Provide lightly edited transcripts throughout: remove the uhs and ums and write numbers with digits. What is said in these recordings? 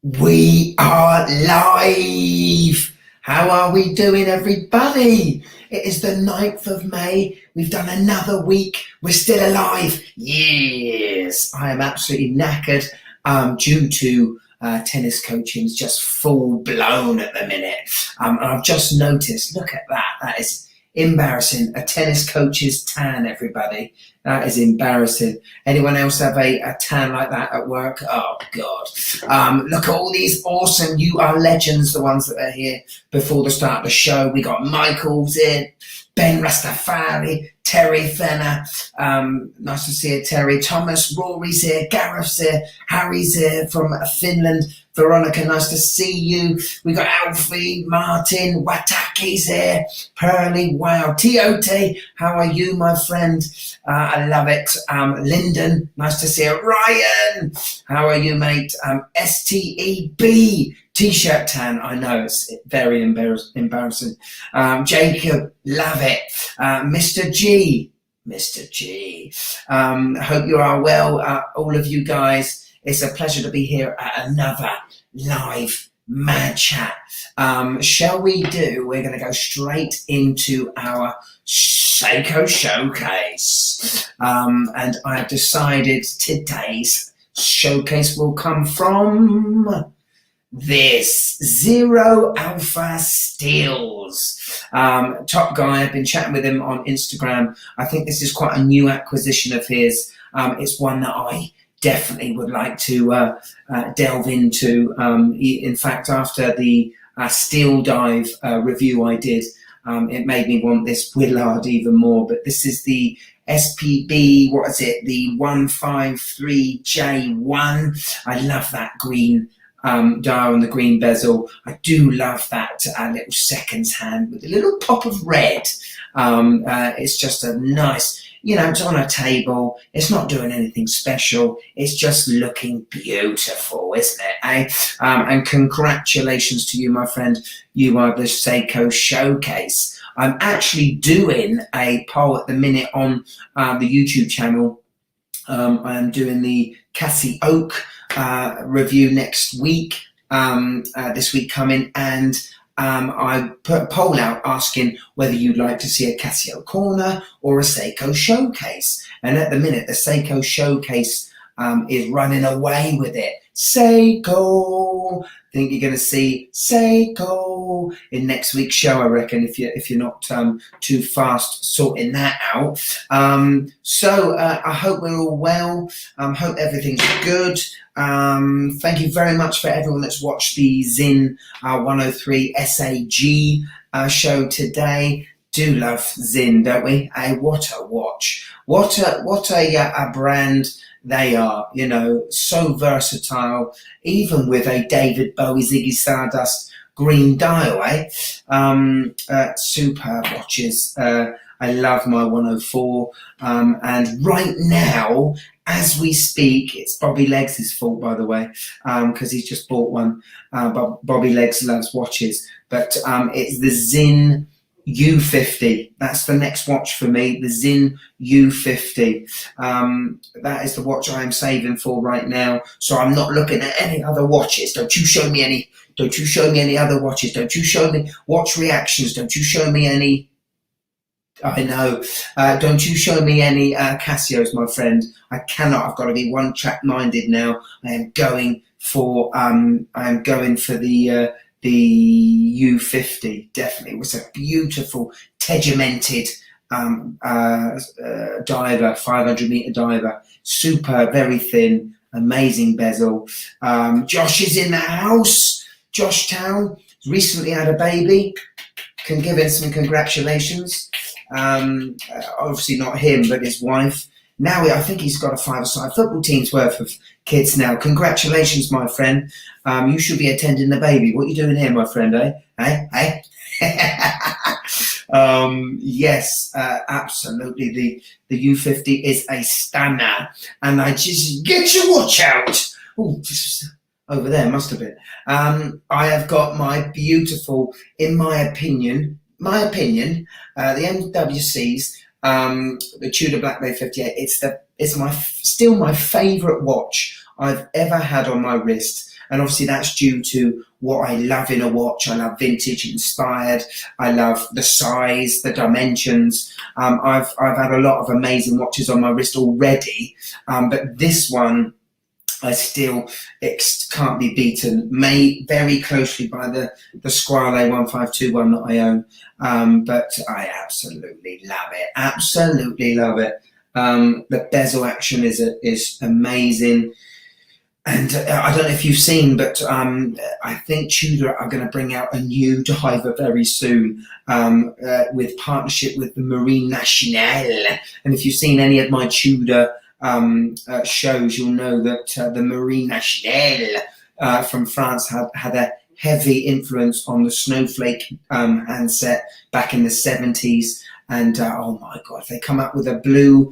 We are live. How are we doing, everybody? It is the 9th of May. We've done another week. We're still alive. Yes. I am absolutely knackered due to tennis coaching is just full blown at the minute. And I've just noticed, look at that. That is embarrassing. A tennis coach's tan, everybody. That is embarrassing. Anyone else have a tan like that at work? Oh, God. Look at all these awesome, you are legends, the ones that are here before the start of the show. We got Michael's in, Ben Rastafari, Terry Fenner. Nice to see you, Terry. Thomas, Rory's here, Gareth's here, Harry's here from Finland. Veronica, nice to see you. We got Alfie, Martin, Wataki's here, Pearly, wow. Tiote, how are you, my friend? I love it. Lyndon, nice to see you. Ryan, how are you, mate? STEB, t-shirt tan. I know, it's very embarrassing. Jacob, love it. Mr. G, hope you are well, all of you guys. It's a pleasure to be here at another live mad chat. Shall we do? We're going to go straight into our Seiko showcase. And I've decided today's showcase will come from this Zero Alpha Steels. Top guy, I've been chatting with him on Instagram. I think this is quite a new acquisition of his. It's one that I definitely would like to delve into. In fact, after the Steel Dive review I did, it made me want this Willard even more. But this is the SPB, what is it? The 153J1. I love that green dial and the green bezel. I do love that little seconds hand with a little pop of red. It's just a nice, it's on a table. It's not doing anything special. It's just looking beautiful, isn't it? Eh? And congratulations to you, my friend. You are the Seiko showcase. I'm actually doing a poll at the minute on the YouTube channel. I am doing the Cassie Oak review next week, this week coming, and I put a poll out asking whether you'd like to see a Casio corner or a Seiko showcase. And at the minute, the Seiko showcase is running away with it. Seiko. I think you're going to see Seiko in next week's show, I reckon, if you're not too fast sorting that out. So I hope we're all well. Hope everything's good. Thank you very much for everyone that's watched the Zin 103 SAG show today. Do love Zin, don't we? What a watch. What a brand they are, so versatile, even with a David Bowie Ziggy Stardust green dial, superb watches. I love my 104, and right now, as we speak, it's Bobby Leggs' fault, by the way, because he's just bought one. But Bobby Leggs loves watches, but it's the Zin U50. That's the next watch for me, the Zin U50. That is the watch I am saving for right now. So I'm not looking at any other watches. Don't you show me any other watches. Don't you show me watch reactions. Don't you show me any. I know. Don't you show me any Casios, my friend. I cannot. I've got to be one track minded now. I am going for the U50. Definitely. It was a beautiful tegimented diver, 500-meter diver. Super, very thin, amazing bezel. Josh is in the house. Josh Town recently had a baby. Can give him some congratulations. Obviously not him, but his wife. Now I think he's got a 5-a-side football team's worth of kids now. Congratulations, my friend. You should be attending the baby. What are you doing here, my friend, eh? Hey? Yes, absolutely. The U50 is a stunner. And I just get your watch out. Oh, just over there, must have been. I have got my beautiful, in my opinion, the MWC's, the Tudor Black Bay 58. It's still my favourite watch I've ever had on my wrist. and obviously that's due to what I love in a watch. I love vintage inspired. I love the size, the dimensions. I've had a lot of amazing watches on my wrist already, but this one I still can't be beaten. Made very closely by the Squale 1521 that I own, but I absolutely love it. Absolutely love it. The bezel action is amazing. And I don't know if you've seen, but I think Tudor are going to bring out a new diver very soon, with partnership with the Marine Nationale. And if you've seen any of my Tudor shows, you'll know that the Marine Nationale from France had a heavy influence on the Snowflake handset back in the 70s. And oh my God, if they come up with a blue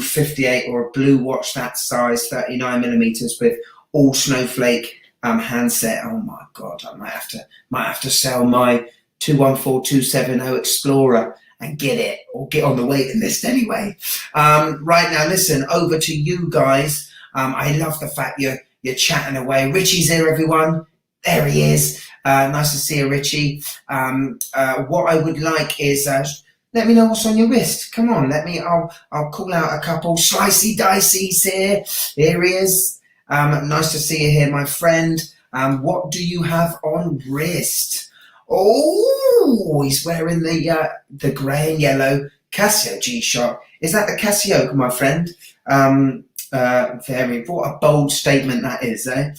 58 or a blue watch that size, 39mm with all Snowflake handset, oh my God, I might have to sell my 214270 Explorer and get it, or get on the waiting list anyway. Right now, listen, over to you guys. I love the fact you're chatting away. Richie's here, everyone. There he is. Nice to see you, Richie. What I would like is let me know what's on your wrist. Come on, I'll call out a couple. Slicey Dicey's here. Here he is. Nice to see you here, my friend. What do you have on wrist? Oh, he's wearing the grey and yellow Casio G-Shock. Is that the Casio, my friend? What a bold statement that is, eh?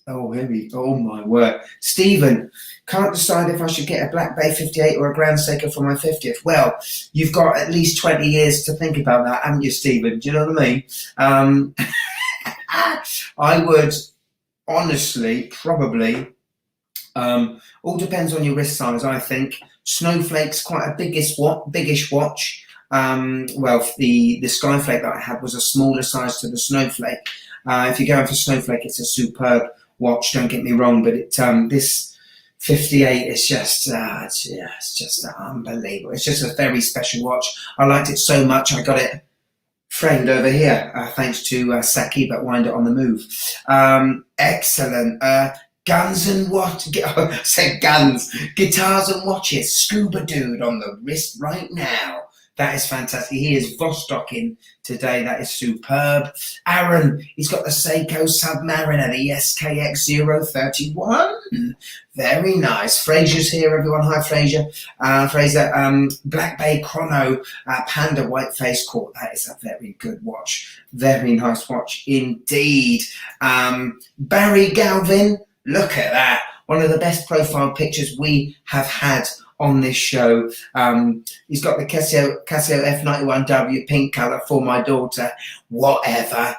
Oh my word. Stephen, can't decide if I should get a Black Bay 58 or a Grand Seiko for my 50th. Well, you've got at least 20 years to think about that, haven't you, Stephen? Do you know what I mean? I would honestly probably, all depends on your wrist size, I think. Snowflake's quite a biggish watch. Well, the Skyflake that I had was a smaller size to the Snowflake. If you're going for Snowflake, it's a superb watch, don't get me wrong, but this 58 is just unbelievable. It's just a very special watch. I liked it so much, I got it framed over here, thanks to Saki, but wind it on the move. Excellent. Guns and what? I said guns. Guitars and watches. Scuba Dude on the wrist right now. That is fantastic. He is Vostocking today. That is superb. Aaron, he's got the Seiko Submariner, the SKX 031. Very nice. Fraser's here, everyone. Hi, Fraser. Fraser, Black Bay Chrono Panda Whiteface Court. That is a very good watch. Very nice watch indeed. Barry Galvin, look at that. One of the best profile pictures we have had on this show. He's got the Casio F91W pink color for my daughter. Whatever.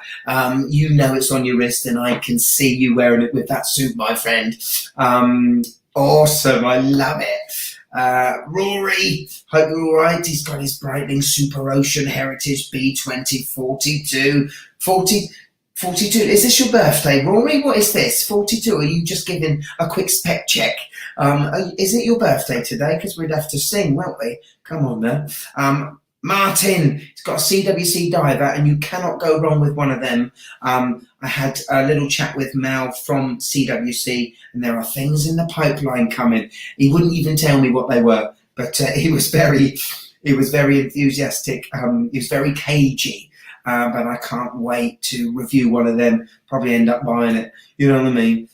You know it's on your wrist, and I can see you wearing it with that suit, my friend. Awesome. I love it. Rory, hope you're all right. He's got his Breitling Super Ocean Heritage B2042. 42. Is this your birthday, Rory? What is this? 42? Are you just giving a quick spec check? Is it your birthday today? Because we'd have to sing, won't we? Come on, then. Martin, he's got a CWC diver, and you cannot go wrong with one of them. I had a little chat with Mal from CWC, and there are things in the pipeline coming. He wouldn't even tell me what they were, but he was very enthusiastic. He was very cagey. But I can't wait to review one of them. Probably end up buying it. You know what I mean?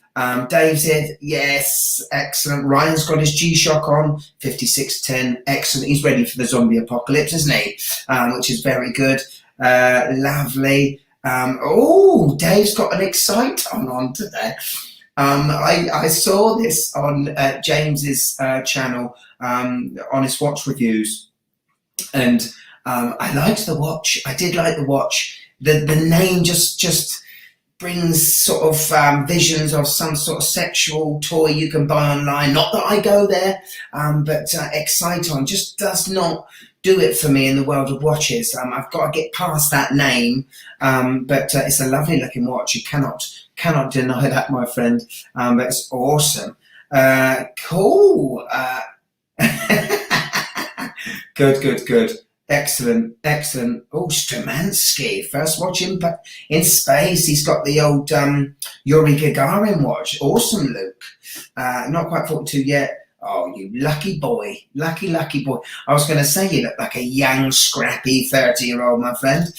Dave said, yes, excellent. Ryan's got his G-Shock on, 5610. Excellent. He's ready for the zombie apocalypse, isn't he? Which is very good. Lovely. Oh, Dave's got an Exciton on today. I saw this on James's channel, Honest Watch Reviews, and I liked the watch. I did like the watch. The name just brings sort of visions of some sort of sexual toy you can buy online. Not that I go there, but Exciton just does not do it for me in the world of watches. I've got to get past that name, but it's a lovely looking watch. You cannot deny that, my friend. But it's awesome. Cool. Good. Excellent, excellent. Oh, Stramansky, first watch in space. He's got the old Yuri Gagarin watch. Awesome, Luke. Not quite 42 yet. Oh, you lucky boy. Lucky, lucky boy. I was going to say you look like a young, scrappy 30-year-old, my friend.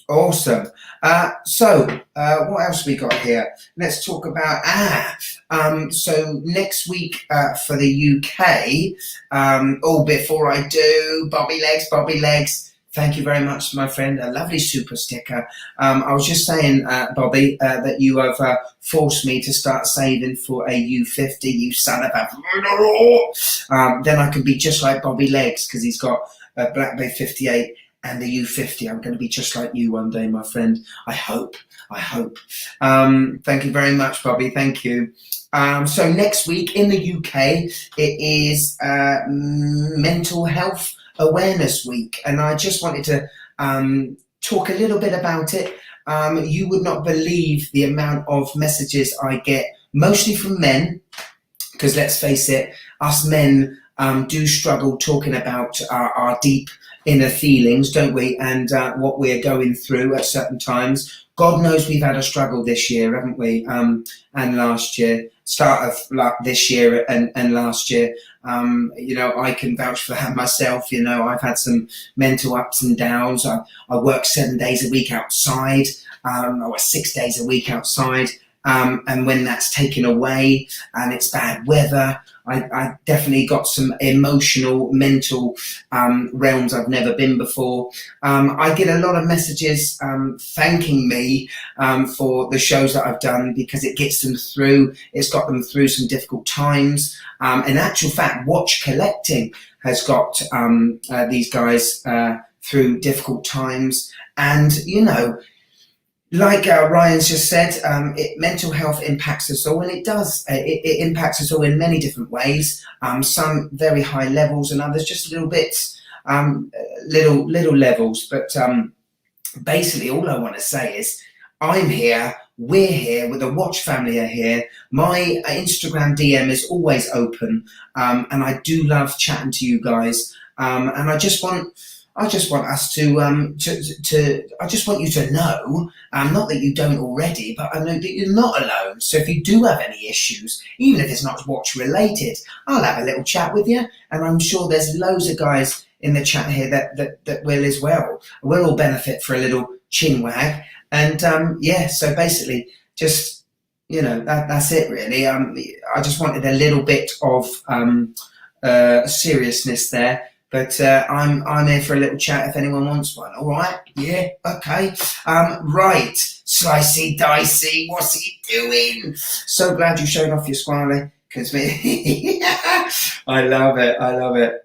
Awesome. What else we got here? Let's talk about, so next week for the UK, before I do, Bobby Legs, thank you very much, my friend. A lovely super sticker. I was just saying, Bobby, that you have forced me to start saving for a U50, you son of a... then I can be just like Bobby Legs, because he's got a Black Bay 58 and the U50. I'm going to be just like you one day, my friend. I hope. Thank you very much, Bobby. Thank you. So next week in the UK, it is Mental Health Awareness Week, and I just wanted to talk a little bit about it. You would not believe the amount of messages I get, mostly from men, because let's face it, us men do struggle talking about our deep inner feelings, don't we, and what we're going through at certain times. God knows we've had a struggle this year, haven't we, and last year, start of this year and last year. I can vouch for that myself. I've had some mental ups and downs. I work 7 days a week outside, or 6 days a week outside. And when that's taken away and it's bad weather, I definitely got some emotional, mental realms I've never been before. I get a lot of messages thanking me for the shows that I've done, because it gets them through. It's got them through some difficult times. In actual fact, watch collecting has got these guys through difficult times. And, like Ryan's just said, mental health impacts us all, and it does. It impacts us all in many different ways. Some very high levels, and others just little bits, little levels. But basically, all I want to say is, I'm here. We're here. With the Watch family are here. My Instagram DM is always open, and I do love chatting to you guys. And I just want us to I just want you to know, not that you don't already, but I know that you're not alone. So if you do have any issues, even if it's not watch related, I'll have a little chat with you, and I'm sure there's loads of guys in the chat here that will as well. We'll all benefit for a little chin wag, and so basically, just that's it really. I just wanted a little bit of seriousness there. But I'm here for a little chat if anyone wants one. All right? Yeah? Okay. Right. Slicey Dicey, what's he doing? So glad you showed off your squally. Because I love it.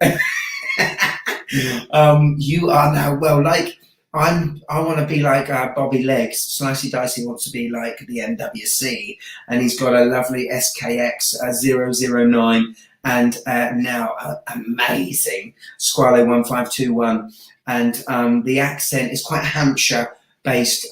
You are now, well, like, I want to be like Bobby Legs. Slicey Dicey wants to be like the NWC. And he's got a lovely SKX 009. And now amazing Squalo 1521, and the accent is quite Hampshire based,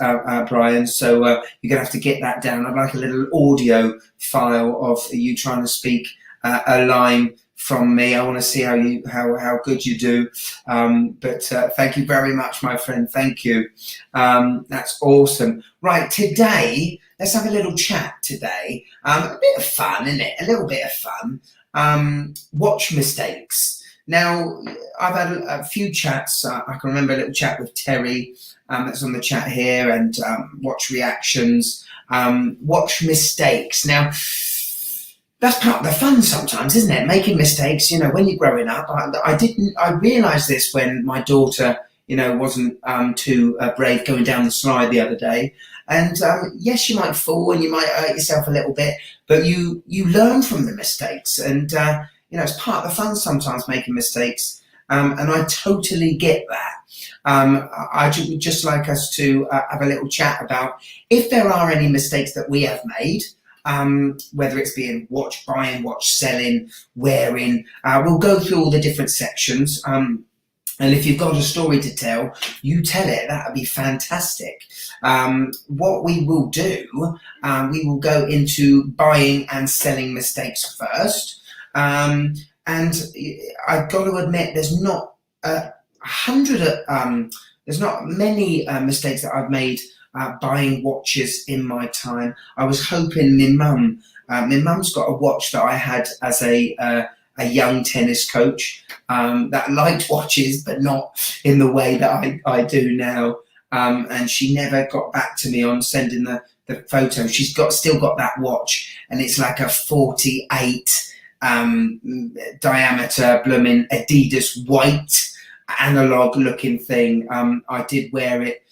Brian, so you're gonna have to get that down. I'd like a little audio file of you trying to speak a line from me. I want to see how good you do. But thank you very much, my friend. Thank you. That's awesome. Right, today let's have a little chat today. A bit of fun, isn't it? A little bit of fun. Watch mistakes. Now, I've had a few chats. I can remember a little chat with Terry that's on the chat here, and watch reactions, watch mistakes. Now, that's part of the fun sometimes, isn't it? Making mistakes. When you're growing up, I realised this when my daughter, wasn't too brave going down the slide the other day. And yes, you might fall and you might hurt yourself a little bit, but you learn from the mistakes, and it's part of the fun sometimes making mistakes. And I totally get that. I would just like us to have a little chat about if there are any mistakes that we have made, whether it's being watch buying, watch selling, wearing. We'll go through all the different sections. And if you've got a story to tell, you tell it. That would be fantastic. What we will do, we will go into buying and selling mistakes first. And I've got to admit, there's not there's not many mistakes that I've made buying watches in my time. I was hoping my mum's got a watch that I had as a young tennis coach that liked watches, but not in the way that I do now. And she never got back to me on sending the photo. She's still got that watch, and it's like a 48 diameter blooming Adidas white analog looking thing. I did wear it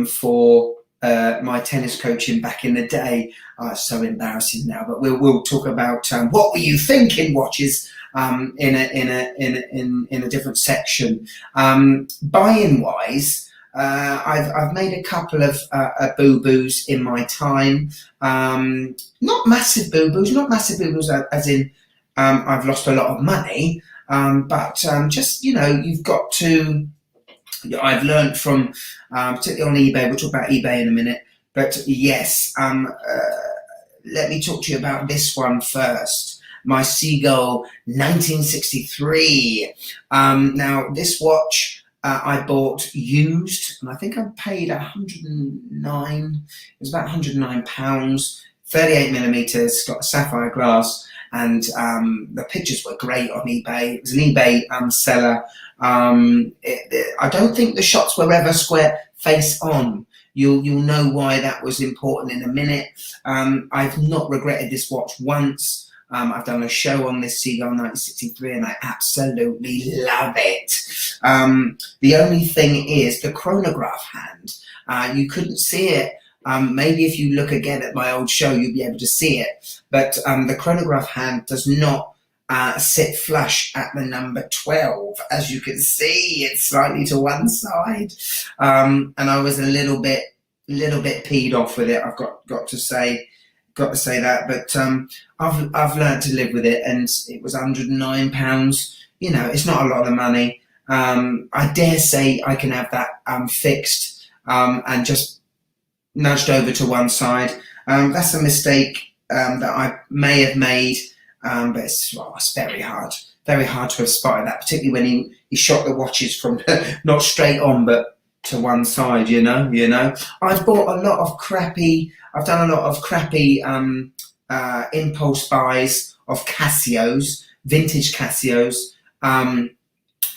for my tennis coaching back in the day. It's so embarrassing now, but we'll talk about what were you thinking watches in a different section. Buying wise, I've made a couple of boo-boos in my time. Not massive boo-boos as in I've lost a lot of money, but just, you've got to, I've learned from, particularly on eBay, we'll talk about eBay in a minute, but yes, let me talk to you about this one first. My Seiko 1963. Now, this watch I bought used, and I think I paid 109, it was about £109, 38 millimeters, got a sapphire glass, and the pictures were great on eBay. It was an eBay seller. I don't think the shots were ever square face on. You'll know why that was important in a minute. I've not regretted this watch once. I've done a show on this Seiko 1963 and I absolutely love it. The only thing is the chronograph hand. You couldn't see it. Maybe if you look again at my old show, you'll be able to see it. But the chronograph hand does not sit flush at the number 12. As you can see, it's slightly to one side. And I was a little bit peed off with it. I've got to say that, but I've learned to live with it, and it was £109. It's not a lot of money. I dare say I can have that fixed and just nudged over to one side. That's a mistake that I may have made, but it's very hard to have spotted that, particularly when he shot the watches from not straight on but to one side. I've bought a lot of crappy. I've done a lot of crappy impulse buys of Casios, vintage Casios.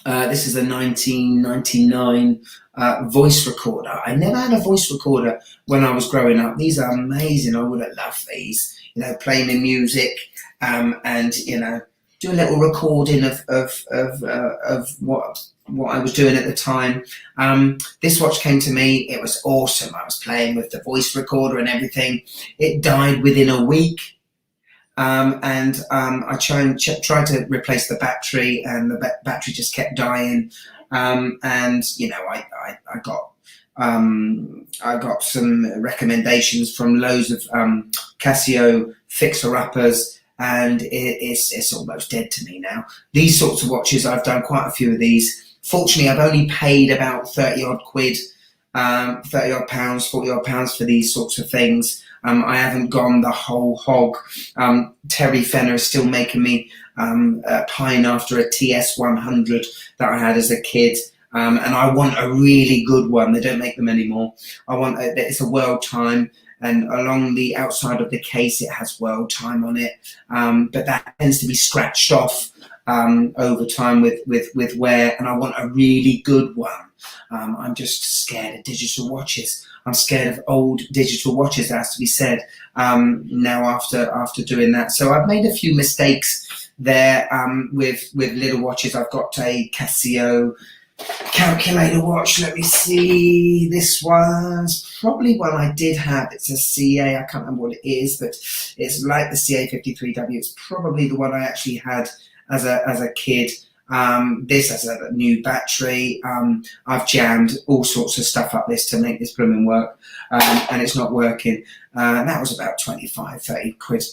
This is a 1999 voice recorder. I never had a voice recorder when I was growing up. These are amazing. I would have loved these. Playing in music and do a little recording of what I was doing at the time. This watch came to me. It was awesome. I was playing with the voice recorder and everything. It died within a week. And I tried to replace the battery, and the battery just kept dying. And I got some recommendations from loads of Casio fixer-uppers, and it's almost dead to me now. These sorts of watches, I've done quite a few of these. Fortunately, I've only paid about 30 odd quid, 30 odd pounds, 40 odd pounds for these sorts of things. I haven't gone the whole hog. Terry Fenner is still making me pine after a TS 100 that I had as a kid. And I want a really good one. They don't make them anymore. It's a world time, and along the outside of the case, it has world time on it. But that tends to be scratched off over time with wear, and I want a really good one. I'm just scared of digital watches. I'm scared of old digital watches, that has to be said, now after doing that. So I've made a few mistakes there with little watches. I've got a Casio calculator watch. Let me see. This one's probably one I did have. It's a CA. I can't remember what it is, but it's like the CA53W. It's probably the one I actually had as a kid. This has a new battery. I've jammed all sorts of stuff up this to make this blooming work, and it's not working. That was about 25, 30 quid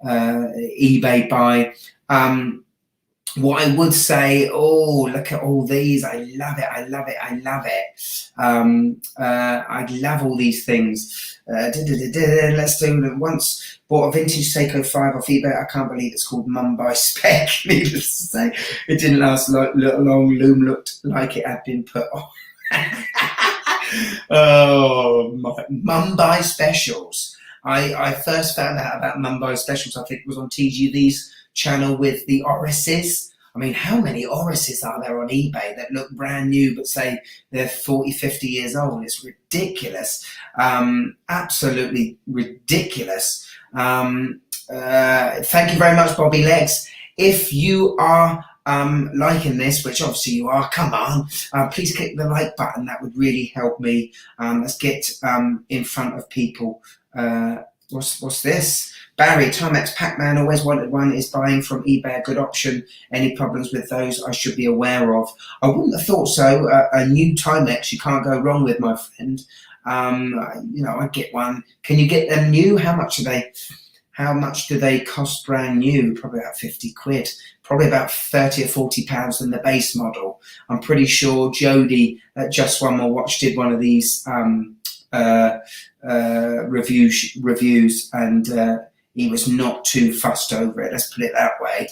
eBay buy. What I would say, oh, look at all these. I love it. I love it. I love it. I love all these things. Let's do it. Once bought a vintage Seiko 5 off eBay. I can't believe it's called Mumbai Spec. Needless to say, it didn't last long. Loom looked like it had been put on. Oh, Mumbai Specials. I first found out about Mumbai Specials, I think it was on TGV's channel with the Orises. I mean, how many Orises are there on eBay that look brand new but say they're 40, 50 years old? It's ridiculous. Absolutely ridiculous. Thank you very much, Bobby Legs. If you are liking this, which obviously you are, come on, please click the like button. That would really help me. Let's get in front of people. What's this? Barry, Timex Pac-Man, always wanted one. Is buying from eBay a good option? Any problems with those I should be aware of? I wouldn't have thought so. A new Timex you can't go wrong with, my friend. You know, I get one. Can you get them new? How much are they? How much do they cost brand new? Probably about 50 quid. Probably about 30 or 40 pounds than the base model. I'm pretty sure Jody at Just One More Watch did one of these reviews, and he was not too fussed over it. Let's put it that way.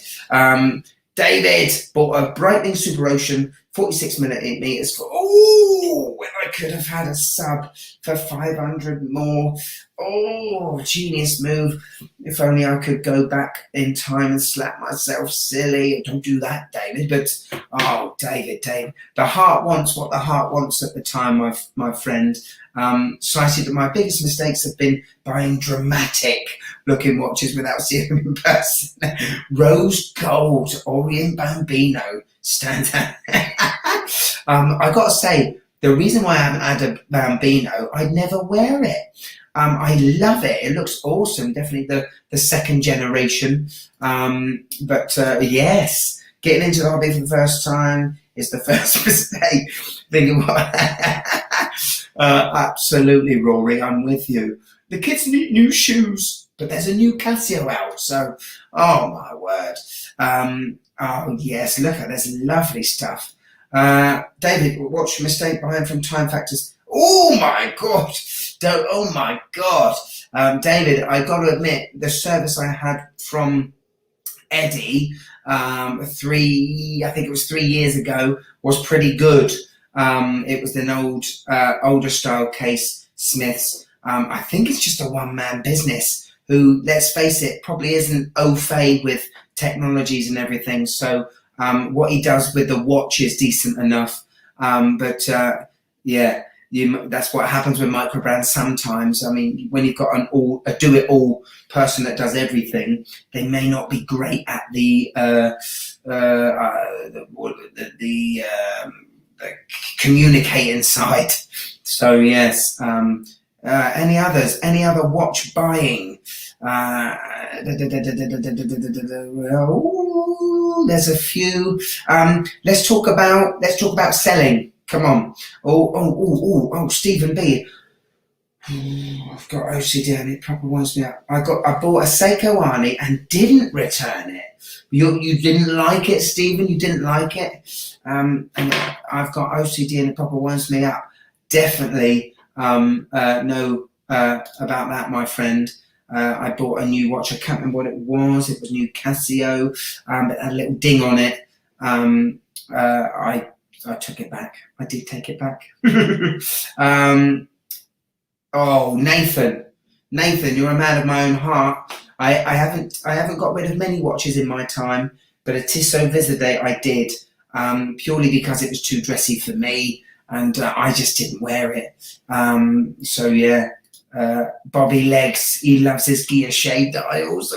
David bought a Breitling Super Ocean 46mm for, oh, when I could have had a sub for 500 more. Oh, genius move. If only I could go back in time and slap myself silly. Don't do that, David. But, oh, David. The heart wants what the heart wants at the time, my friend. Cited that my biggest mistakes have been buying dramatic looking watches without seeing them in person. Rose gold Orient Bambino stands out. I got to say, the reason why I haven't had a Bambino, I'd never wear it. I love it. It looks awesome. Definitely the second generation. Yes, getting into the hobby for the first time is the first mistake. Thinking what? Absolutely, Rory. I'm with you. The kids need new shoes, but there's a new Casio out. So, oh my word. Oh yes, look at there's lovely stuff. David, watch mistake buying from Time Factors. Oh my god. Oh my god. David, I got to admit, the service I had from Eddie, I think it was 3 years ago, was pretty good. It was an older style Case Smiths. I think it's just a one-man business who, let's face it, probably isn't au fait with technologies and everything. So what he does with the watch is decent enough. Yeah, that's what happens with micro brands sometimes. I mean, when you've got a do-it-all person that does everything, they may not be great at the communicating side. So yes. Any others? Any other watch buying? There's a few. Let's talk about selling. Come on. Oh, Stephen B. I've got OCD and it probably winds me up. I bought a Seiko Arnie and didn't return it. You didn't like it, Stephen? You didn't like it? And I've got OCD and it probably winds me up. Definitely know about that, my friend. I bought a new watch. I can't remember what it was. It was new Casio, but it had a little ding on it. I took it back. I did take it back. Oh, Nathan, you're a man of my own heart. I haven't got rid of many watches in my time, but a Tissot Visiday I did, purely because it was too dressy for me, and I just didn't wear it. So yeah, Bobby Legs, he loves his gear shade dials.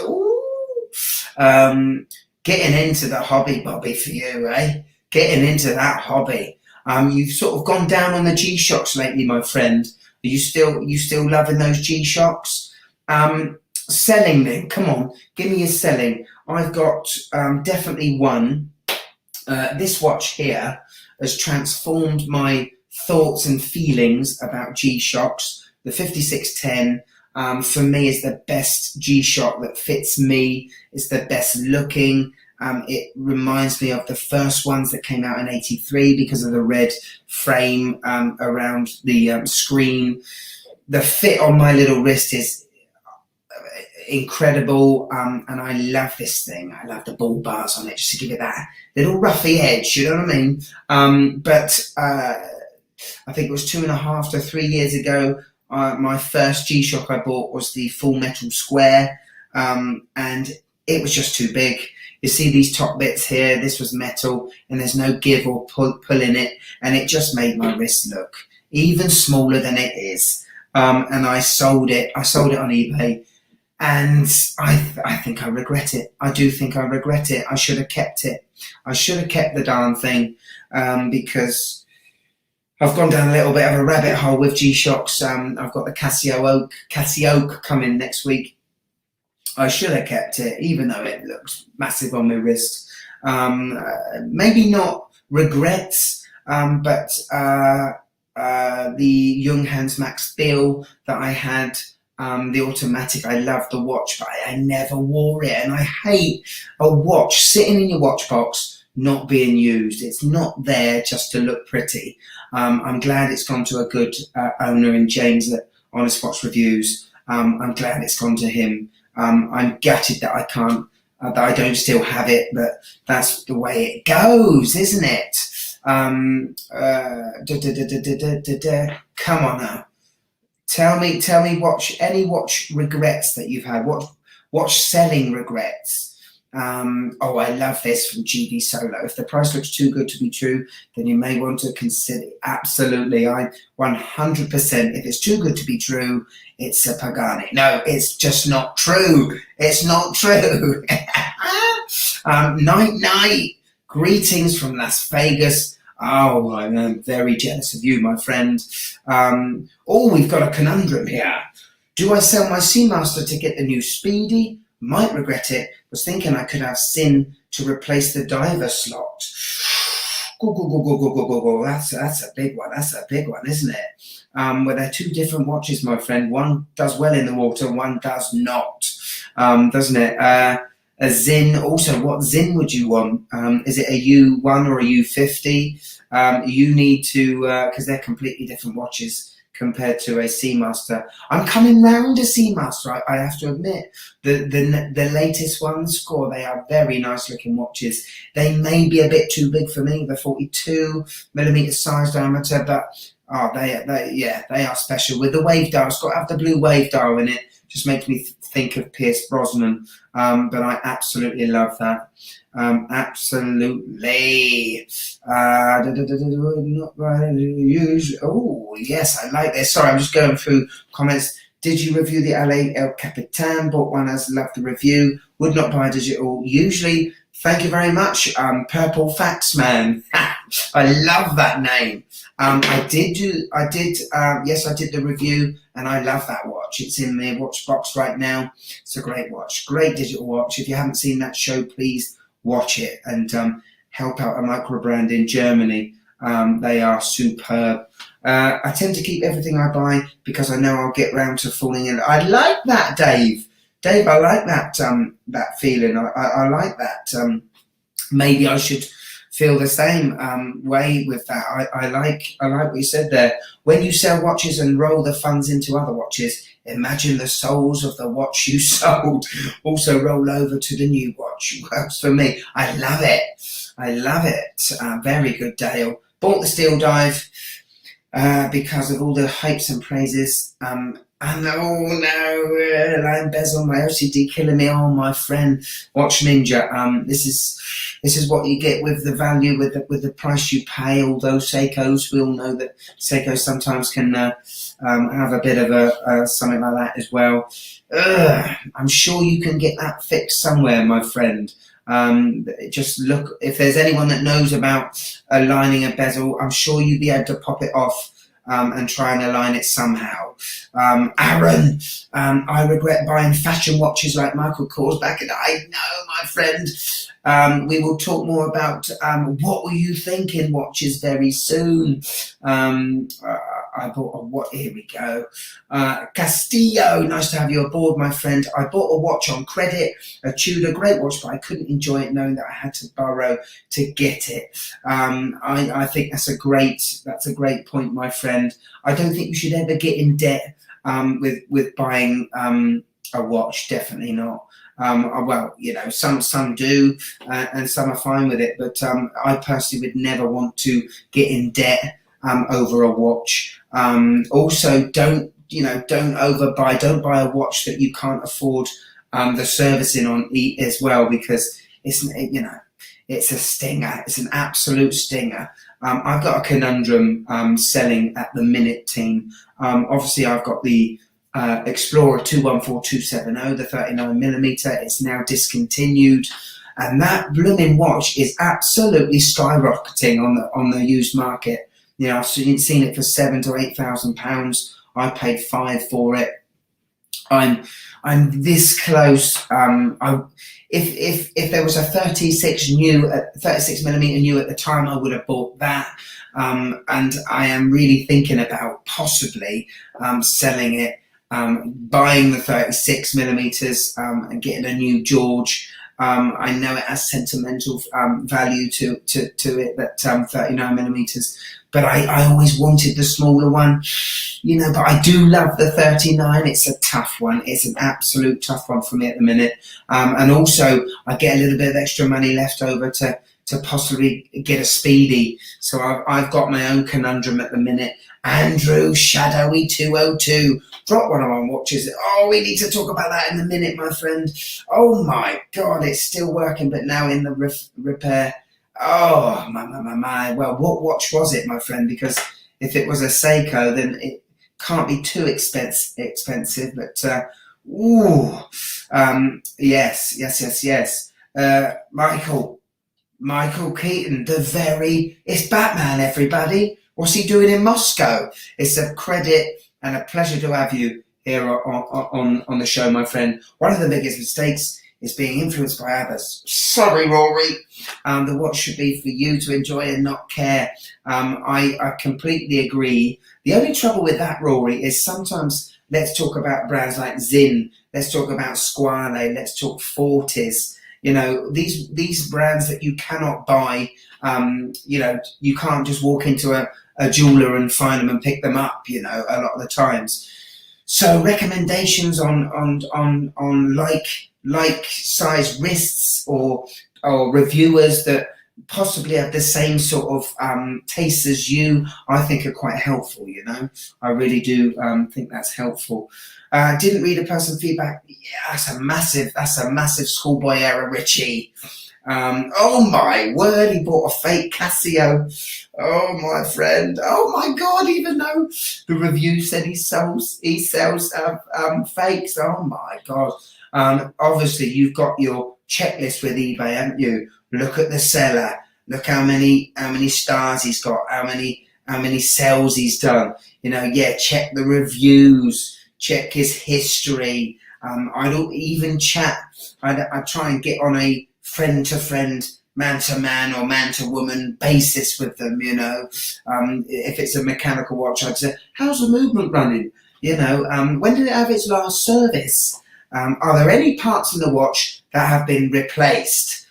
Getting into the hobby, Bobby, for you, eh? Getting into that hobby. You've sort of gone down on the G-Shocks lately, my friend. Are you still loving those G-Shocks? Selling then, come on, give me your selling. I've got definitely one. This watch here has transformed my thoughts and feelings about G-Shocks. The 5610 for me is the best G-Shock that fits me. It's the best looking. It reminds me of the first ones that came out in '83 because of the red frame around the screen. The fit on my little wrist is incredible, and I love this thing. I love the ball bars on it, just to give it that little ruffy edge, you know what I mean? But I think it was 2.5 to 3 years ago, my first G-Shock I bought was the full metal square, and it was just too big. You see these top bits here, this was metal, and there's no give or pull in it, and it just made my wrist look even smaller than it is. And I sold it on eBay, and I think I regret it. I do think I regret it. I should have kept it. I should have kept the darn thing, because I've gone down a little bit of a rabbit hole with G-Shocks. I've got the Casio coming next week. I should have kept it, even though it looks massive on my wrist. Maybe not regrets, but the Junghans Max Bill that I had, the automatic, I loved the watch, but I never wore it. And I hate a watch sitting in your watch box not being used. It's not there just to look pretty. I'm glad it's gone to a good owner in James at Honest Watch Reviews. I'm glad it's gone to him. I'm gutted that I can't, that I don't still have it, but that's the way it goes, isn't it? Come on now. Tell me any watch regrets that you've had, watch selling regrets. Oh, I love this from GD Solo. If the price looks too good to be true, then you may want to consider. Absolutely, I 100%. If it's too good to be true, it's a Pagani. No, it's just not true. It's not true. Night. Greetings from Las Vegas. Oh, I'm very jealous of you, my friend. Oh, we've got a conundrum here. Do I sell my Seamaster to get the new Speedy? Might regret it. Was thinking I could have Sin to replace the diver slot. That's a big one. That's a big one, isn't it? Well, they're two different watches, my friend. One does well in the water, one does not, doesn't it? A Zin. Also, what Zin would you want? Is it a U1 or a U50? You need to, because they're completely different watches compared to a Seamaster. I'm coming round to Seamaster, I have to admit. The latest ones, they are very nice looking watches. They may be a bit too big for me, the 42mm size diameter, but they are special. With the wave dial, it's got to have the blue wave dial in it. Just makes me think of Pierce Brosnan, but I absolutely love that. Absolutely. Oh, yes, I like this. Sorry, I'm just going through comments. Did you review the LA El Capitan? Bought one, as loved the review. Would not buy digital. Usually, thank you very much. Purple Fax Man. I love that name. Yes, I did the review, and I love that watch. It's in my watch box right now. It's a great watch, great digital watch. If you haven't seen that show, please watch it and help out a micro brand in Germany. They are superb. I tend to keep everything I buy because I know I'll get round to falling in. I like that, Dave. Dave, I like that that feeling. I like that. Maybe I should feel the same way with that. I like what you said there. When you sell watches and roll the funds into other watches, imagine the souls of the watch you sold also roll over to the new watch. Works for me. I love it. I love it. Very good, Dale. Bought the Steel Dive because of all the hypes and praises. And oh no, line bezel, my OCD killing me. Oh, my friend, Watch Ninja. This is what you get with the value, with the price you pay. Although Seikos, we all know that Seikos sometimes can have a bit of a something like that as well. I'm sure you can get that fixed somewhere, my friend. Just look, if there's anyone that knows about aligning a bezel, I'm sure you'd be able to pop it off and try and align it somehow. Aaron, I regret buying fashion watches like Michael Kors back in the day. No, my friend. We will talk more about what were you thinking watches very soon. I bought a what? Here we go. Castillo, nice to have you aboard, my friend. I bought a watch on credit, a Tudor, great watch, but I couldn't enjoy it knowing that I had to borrow to get it. I think that's a great point, my friend. I don't think you should ever get in debt with buying a watch. Definitely not. Well, you know, some do, and some are fine with it. But I personally would never want to get in debt over a watch. Also, don't overbuy. Don't buy a watch that you can't afford the servicing on as well, because it's a stinger. It's an absolute stinger. I've got a conundrum selling at the minute, team. Obviously, I've got the Explorer 214270, the 39mm. It's now discontinued, and that blooming watch is absolutely skyrocketing on the used market. You know, I've seen it for £7,000 to £8,000. I paid £5,000 for it. I'm this close. If there was a 36mm new at the time, I would have bought that. And I am really thinking about possibly selling it, buying the 36mm and getting a new George. I know it has sentimental value to it, that 39mm, but I always wanted the smaller one, you know. But I do love the 39. It's a tough one. It's an absolute tough one for me at the minute. And also, I get a little bit of extra money left over to possibly get a Speedy. So I've got my own conundrum at the minute. Andrew, Shadowy 202. Drop one of my watches. Oh, we need to talk about that in a minute, my friend. Oh my God, it's still working, but now in the repair. Oh, my. Well, what watch was it, my friend? Because if it was a Seiko, then it can't be too expensive. But, yes. Michael Keaton, it's Batman, everybody. What's he doing in Moscow? It's a credit and a pleasure to have you here on the show, my friend. One of the biggest mistakes is being influenced by others. Sorry, Rory. The watch should be for you to enjoy and not care. I completely agree. The only trouble with that, Rory, is sometimes let's talk about brands like Zinn. Let's talk about Squale. Let's talk Fortis. You know, these brands that you cannot buy. You know, you can't just walk into a jeweler and find them and pick them up, you know, a lot of the times. So recommendations on like size wrists or reviewers that possibly have the same sort of taste as you, I think are quite helpful, you know. I really do think that's helpful. Didn't read a person feedback. Yeah, that's a massive schoolboy error, Richie. Oh my word, he bought a fake Casio. Oh my friend. Oh my God, even though the review said he sells fakes. Oh my God. Obviously you've got your checklist with eBay, haven't you? Look at the seller. Look how many stars he's got, how many sales he's done. You know, yeah, check the reviews, check his history. I don't even chat. I try and get on a friend-to-friend, man-to-man or man-to-woman basis with them, you know. If it's a mechanical watch, I'd say, how's the movement running? You know, when did it have its last service? Are there any parts in the watch that have been replaced?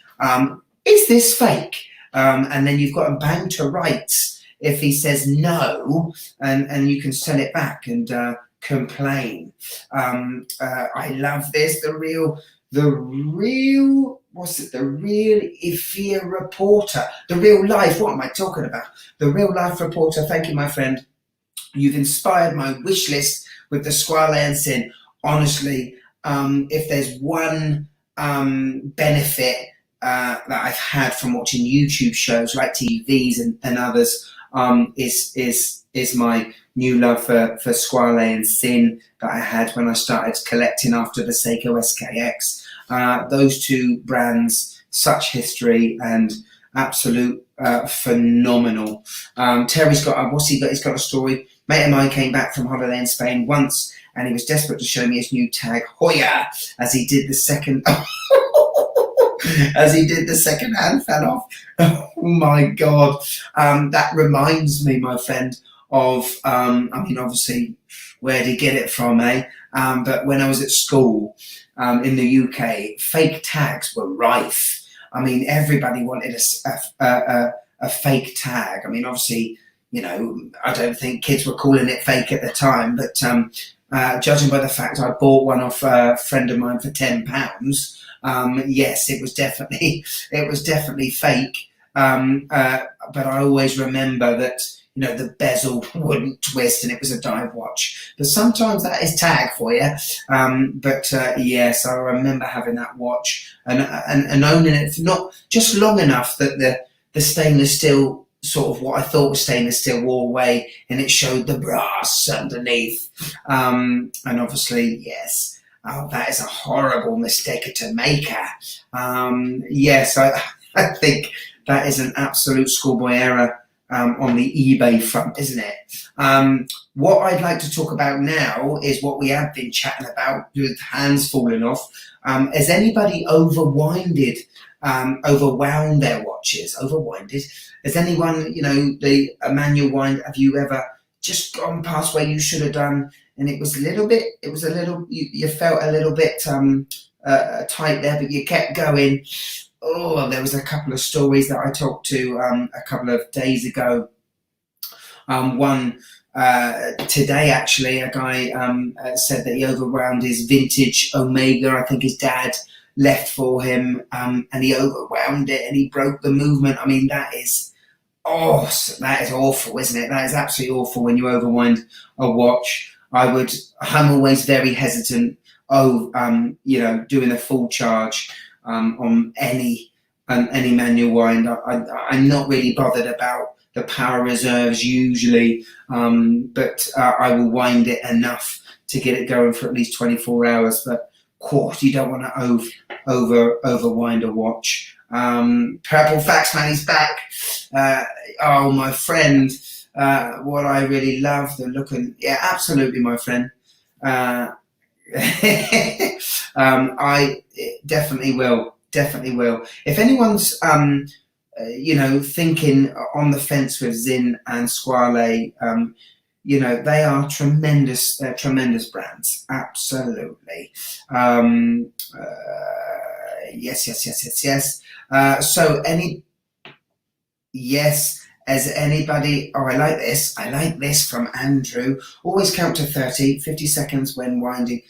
Is this fake? And then you've got him bound to rights if he says no, and you can sell it back and complain. I love this. The real Ifia reporter, the real life. What am I talking about? The real life reporter. Thank you, my friend. You've inspired my wish list with the Squale and Sin. Honestly, if there's one benefit that I've had from watching YouTube shows like TVs and others, is my new love for Squale and Sin that I had when I started collecting after the Seiko SKX. Those two brands, such history and absolute phenomenal. Terry's got he's got a story. Mate of mine came back from holiday in Spain once and he was desperate to show me his new tag Hoya as he did the second hand fell off. Oh my God. That reminds me, my friend, of, I mean, obviously, where to get it from, eh? But when I was at school in the UK, fake tags were rife. I mean, everybody wanted a fake tag. I mean, obviously, you know, I don't think kids were calling it fake at the time, but judging by the fact I bought one off a friend of mine for £10, yes, it was definitely fake. But I always remember that, you know, the bezel wouldn't twist and it was a dive watch. But sometimes that is tag for you. Yes, I remember having that watch and owning it for not just long enough that the stainless steel, sort of what I thought was stainless steel, wore away and it showed the brass underneath. And obviously, yes, oh, that is a horrible mistake to make. Yes, I think that is an absolute schoolboy error on the eBay front, isn't it? What I'd like to talk about now is what we have been chatting about with hands falling off. Has anybody overwound their watches? Overwinded? Has anyone, you know, a manual wind, have you ever just gone past where you should have done and it was a little bit, you felt a little bit tight there, but you kept going? Oh, there was a couple of stories that I talked to a couple of days ago. One today, actually, a guy said that he overwound his vintage Omega. I think his dad left for him, and he overwound it and he broke the movement. I mean, that is awful, isn't it? That is absolutely awful when you overwind a watch. I'm always very hesitant you know, doing a full charge on any manual wind. I'm not really bothered about the power reserves usually, but I will wind it enough to get it going for at least 24 hours. But of course, you don't want to overwind a watch. Purple Faxman is back. Oh, my friend, what I really love, the looking, yeah, absolutely, my friend. I definitely will. If anyone's, you know, thinking on the fence with Zin and Squale, you know, they are tremendous brands. Absolutely. Yes. Yes. Has anybody, oh, I like this from Andrew. Always count to 30, 50 seconds when winding.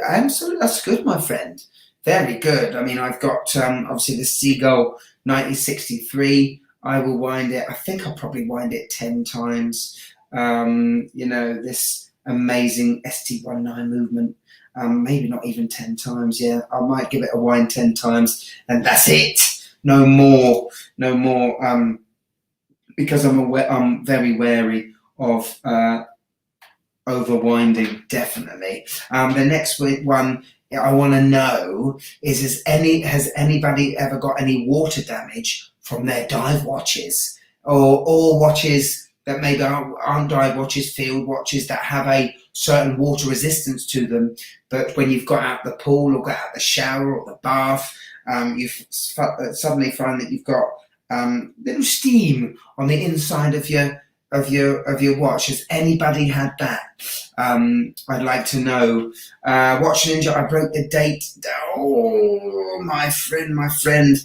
Absolutely, that's good, my friend. Very good. I mean, I've got obviously the Seagull 1963. I will wind it. I think I'll probably wind it 10 times. You know, this amazing ST19 movement. Maybe not even 10 times. Yeah, I might give it a wind 10 times, and that's it. No more. Because I'm very wary of overwinding, definitely. The next one I want to know is, has anybody ever got any water damage from their dive watches, or watches that maybe aren't dive watches, field watches that have a certain water resistance to them, but when you've got out the pool or got out the shower or the bath, you suddenly find that you've got little steam on the inside of your watch. Has anybody had that? I'd like to know. Watch Ninja, I broke the date. Oh, my friend.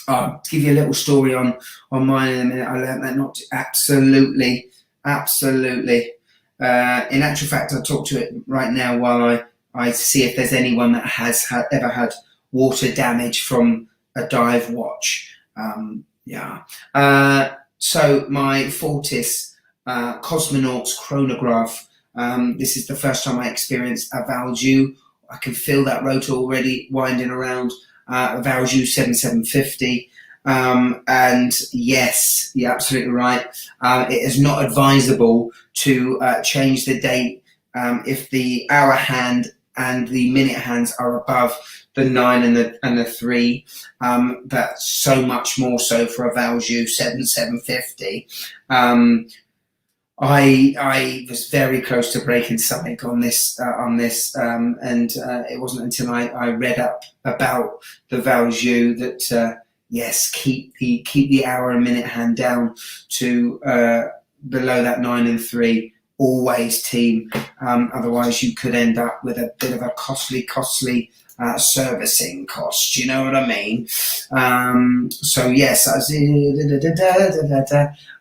I'll give you a little story on mine in a minute. I learned that not to, absolutely. In actual fact, I'll talk to it right now while I see if there's anyone that has ever had water damage from a dive watch. So my Fortis Cosmonauts chronograph, this is the first time I experienced a Valjoux. I can feel that rotor already winding around, a Valjoux 7750. And yes, you're absolutely right. It is not advisable to change the date if the hour hand and the minute hands are above the 9 and the 3. That's so much more so for a Valjoux 7750. I was very close to breaking something on this, and it wasn't until I read up about the Valjoux that yes, keep the hour and minute hand down to below that 9 and 3. Always team. Otherwise, you could end up with a bit of a costly servicing cost. You know what I mean? So yes, I see.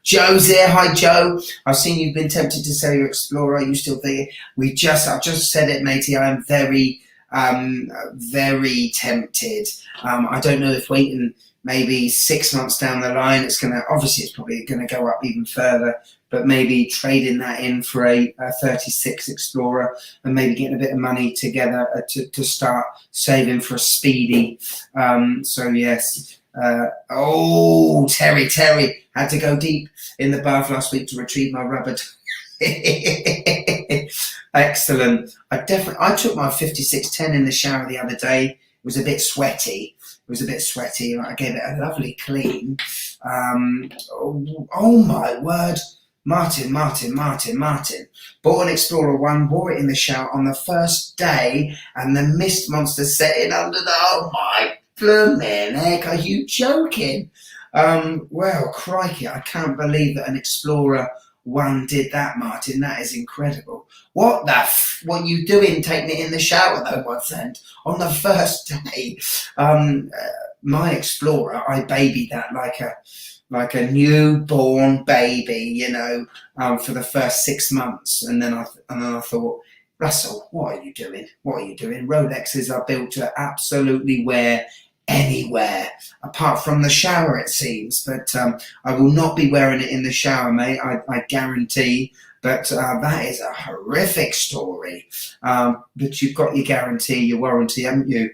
Joe's here. Hi, Joe. I've seen you've been tempted to sell your Explorer. Are you still thinking? I've just said it, matey. I am very tempted. I don't know if waiting maybe 6 months down the line, it's probably going to go up even further, but maybe trading that in for a 36 Explorer and maybe getting a bit of money together to start saving for a Speedy. So yes. Terry had to go deep in the bath last week to retrieve my rubber. Excellent. I took my 5610 in the shower the other day. It was a bit sweaty. I gave it a lovely clean. Oh my word. Martin. Bought an Explorer 1, wore it in the shower on the first day, and the mist monster set in under the, oh my blooming heck, are you joking? Well, crikey, I can't believe that an Explorer 1 did that, Martin. That is incredible. What you doing taking it in the shower though, my friend, on the first day? My Explorer, I babied that like a newborn baby, you know, for the first 6 months, and then I thought, Russell, what are you doing? Rolexes are built to absolutely wear anywhere, apart from the shower, it seems. But I will not be wearing it in the shower, mate. I guarantee. But that is a horrific story. But you've got your guarantee, your warranty, haven't you?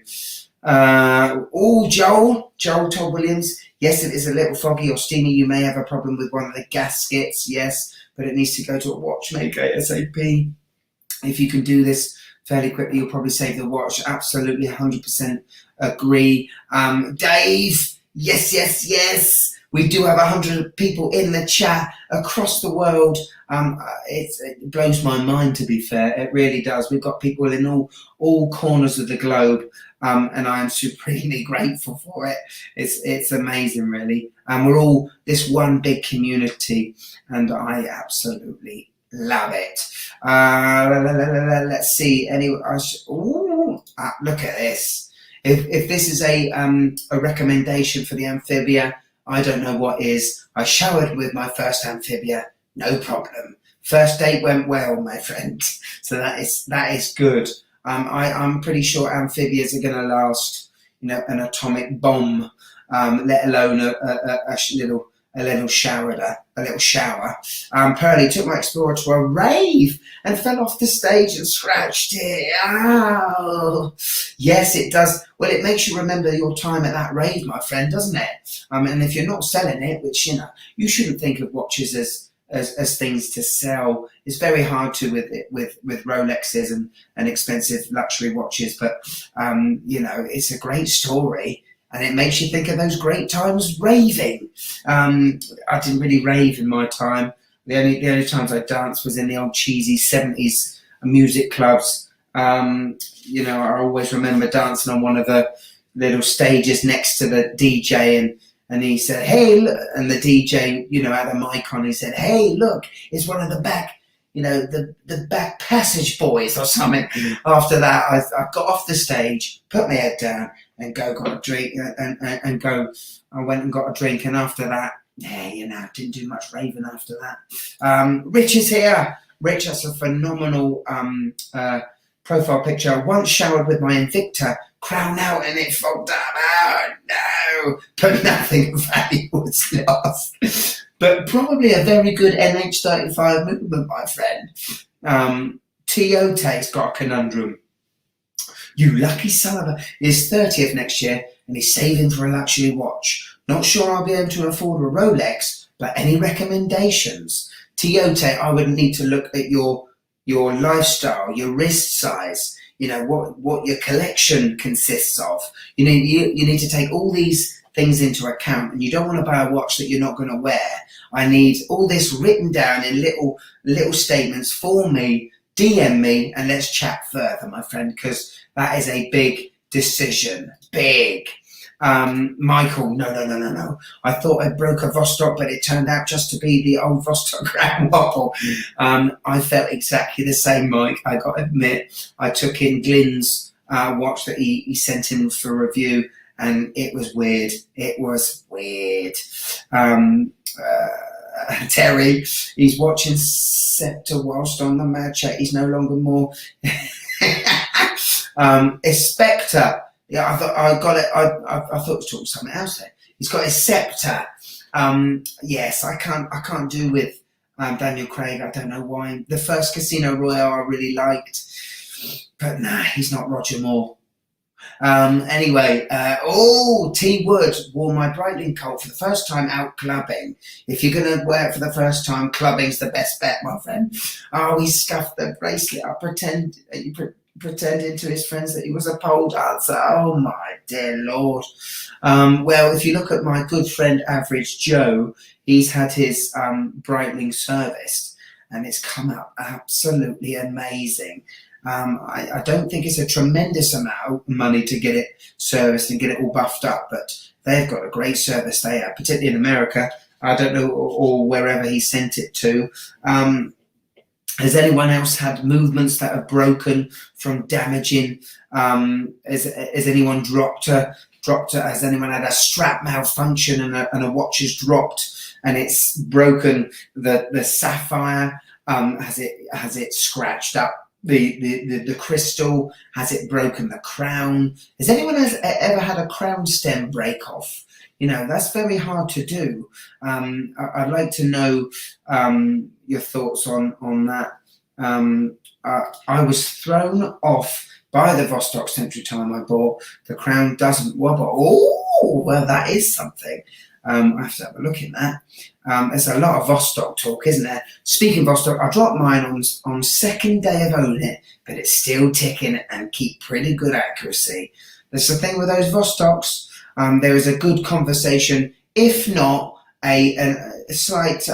Joel Todd Williams. Yes, it is a little foggy or steamy. You may have a problem with one of the gaskets. Yes, but it needs to go to a watchmaker ASAP. If you can do this fairly quickly, you'll probably save the watch. Absolutely, 100% agree. Dave, yes. We do have 100 people in the chat across the world. It blows my mind, to be fair. It really does. We've got people in all corners of the globe, and I am supremely grateful for it. It's amazing, really. And we're all this one big community, and I absolutely love it. Let's see. Anyway, look at this. If this is a recommendation for the Amphibia, I don't know what is. I showered with my first Amphibia, no problem. First date went well, my friend. So that is good. I'm pretty sure Amphibias are going to last, you know, an atomic bomb, let alone a little shower. Pearly took my Explorer to a rave and fell off the stage and scratched it. Oh, yes, it does. Well, it makes you remember your time at that rave, my friend, doesn't it? And if you're not selling it, which, you know, you shouldn't think of watches as things to sell. It's very hard to with Rolexes and expensive luxury watches, but you know, it's a great story. And it makes you think of those great times raving. I didn't really rave in my time. The only times I danced was in the old cheesy 70s music clubs. You know, I always remember dancing on one of the little stages next to the DJ, and he said, "Hey, look," and the DJ, you know, had a mic on. He said, "Hey, look, it's one of the back, you know, the back passage boys or something." After that, I got off the stage, put my head down, and got a drink, I went and got a drink, and after that, you know, didn't do much raving after that. Rich is here. Rich, that's a phenomenal profile picture. Once showered with my Invicta, crown out, and it fogged up. Oh no! But nothing of value was lost. But probably a very good NH35 movement, my friend. Tiote's got a conundrum. You lucky son of a... He's 30th next year, and he's saving for a luxury watch. Not sure I'll be able to afford a Rolex, but any recommendations? Tiote, I would need to look at your lifestyle, your wrist size, you know, what your collection consists of. You need to take all these things into account, and you don't want to buy a watch that you're not going to wear. I need all this written down in little statements for me. DM me and let's chat further, my friend, because that is a big decision. Big. Michael, no. I thought I broke a Vostok, but it turned out just to be the old Vostok Grand Wobble. I felt exactly the same, Mike. I got to admit, I took in Glyn's watch that he sent in for review, and it was weird. It was weird. Terry, he's watching Scepter whilst on the mad chat. He's no longer more. A Spectre. Yeah, I thought I got it. I thought it was talking something else there. He's got a Scepter. Yes, I can't do with Daniel Craig. I don't know why. The first Casino Royale I really liked, but nah, he's not Roger Moore. Anyway, T Wood wore my Breitling Colt for the first time out clubbing. If you're going to wear it for the first time, clubbing's the best bet, my friend. Oh, he scuffed the bracelet up, pretending to his friends that he was a pole dancer. Oh, my dear Lord. Well, if you look at my good friend Average Joe, he's had his Breitling serviced, and it's come out absolutely amazing. I don't think it's a tremendous amount of money to get it serviced and get it all buffed up, but they've got a great service there, particularly in America. I don't know, or wherever he sent it to. Has anyone else had movements that have broken from damaging? Has anyone dropped a? Has anyone had a strap malfunction and a watch has dropped and it's broken the sapphire? Has it scratched up the crystal? Has it broken the crown? Has anyone ever had a crown stem break off? You know, that's very hard to do. I'd like to know your thoughts on that. I was thrown off by the Vostok Century time I bought. The crown doesn't wobble. Oh, well, that is something. I have to have a look in that. There's a lot of Vostok talk, isn't there? Speaking of Vostok, I dropped mine on second day of owning it, but it's still ticking and keep pretty good accuracy. That's the thing with those Vostoks. There is a good conversation, if not a slight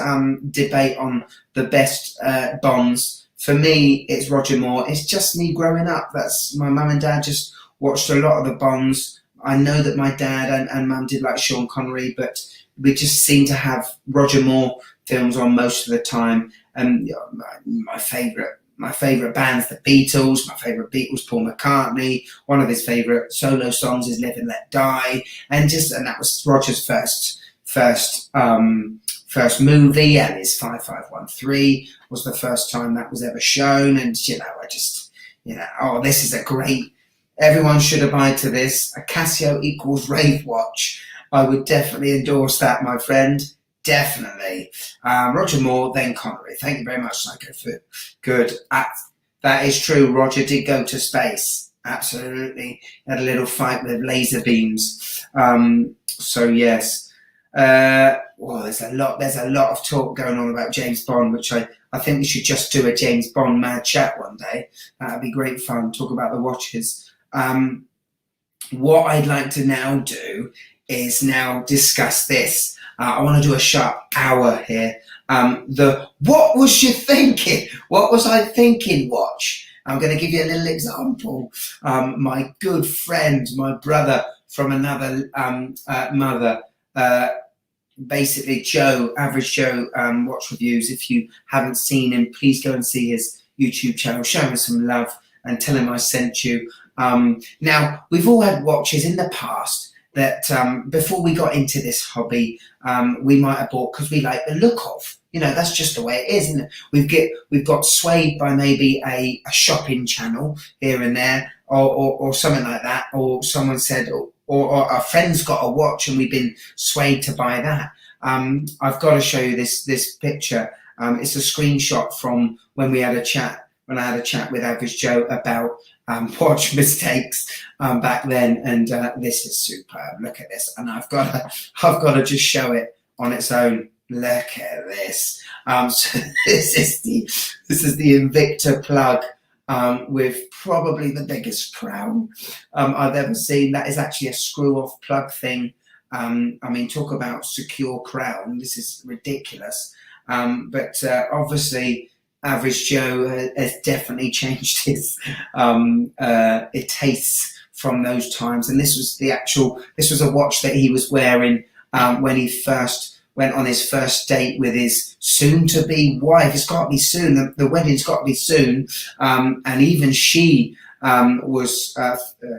debate on the best bonds. For me, it's Roger Moore. It's just me growing up. That's my mum and dad just watched a lot of the Bonds. I know that my dad and mum did like Sean Connery, but we just seem to have Roger Moore films on most of the time. And you know, my favourite band's the Beatles. My favourite Beatles, Paul McCartney. One of his favourite solo songs is "Live and Let Die," and that was Roger's first movie, and his 5513 was the first time that was ever shown. And this is a great. Everyone should abide to this. A Casio equals rave watch. I would definitely endorse that, my friend. Definitely. Roger Moore, then Connery. Thank you very much, Seiko. Good. That is true. Roger did go to space. Absolutely. Had a little fight with laser beams. So yes. There's a lot of talk going on about James Bond, which I think we should just do a James Bond mad chat one day. That'd be great fun. Talk about the watches. What I'd like to now do is now discuss this. I want to do a sharp hour here. What was you thinking? What was I thinking watch? I'm going to give you a little example. My good friend, my brother from another mother, basically Joe, Average Joe Watch Reviews. If you haven't seen him, please go and see his YouTube channel. Show him some love and tell him I sent you. Now, we've all had watches in the past that before we got into this hobby, we might have bought because we like the look of. You know, that's just the way it is, isn't it? We've got swayed by maybe a shopping channel here and there, or something like that, or someone said, or our friend's got a watch and we've been swayed to buy that. I've got to show you this picture. It's a screenshot from when I had a chat with Average Joe about watch mistakes back then, and this is superb. Look at this, and I've got to just show it on its own. Look at this. So this is the Invicta plug with probably the biggest crown I've ever seen. That is actually a screw-off plug thing. I mean, talk about secure crown. This is ridiculous. But obviously, Average Joe has definitely changed his tastes from those times. And this was a watch that he was wearing when he first went on his first date with his soon-to-be wife. It's got to be soon. The wedding's got to be soon. And even she was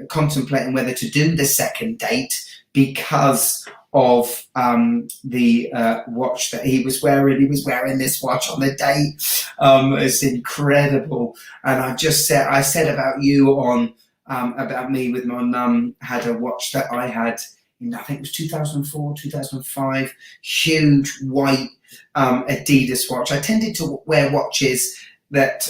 contemplating whether to do the second date because of the watch that he was wearing. He was wearing this watch on the date. It's incredible. And I said about you on about me with my mum, had a watch that I had in, I think it was 2004, 2005, huge white Adidas watch. I tended to wear watches that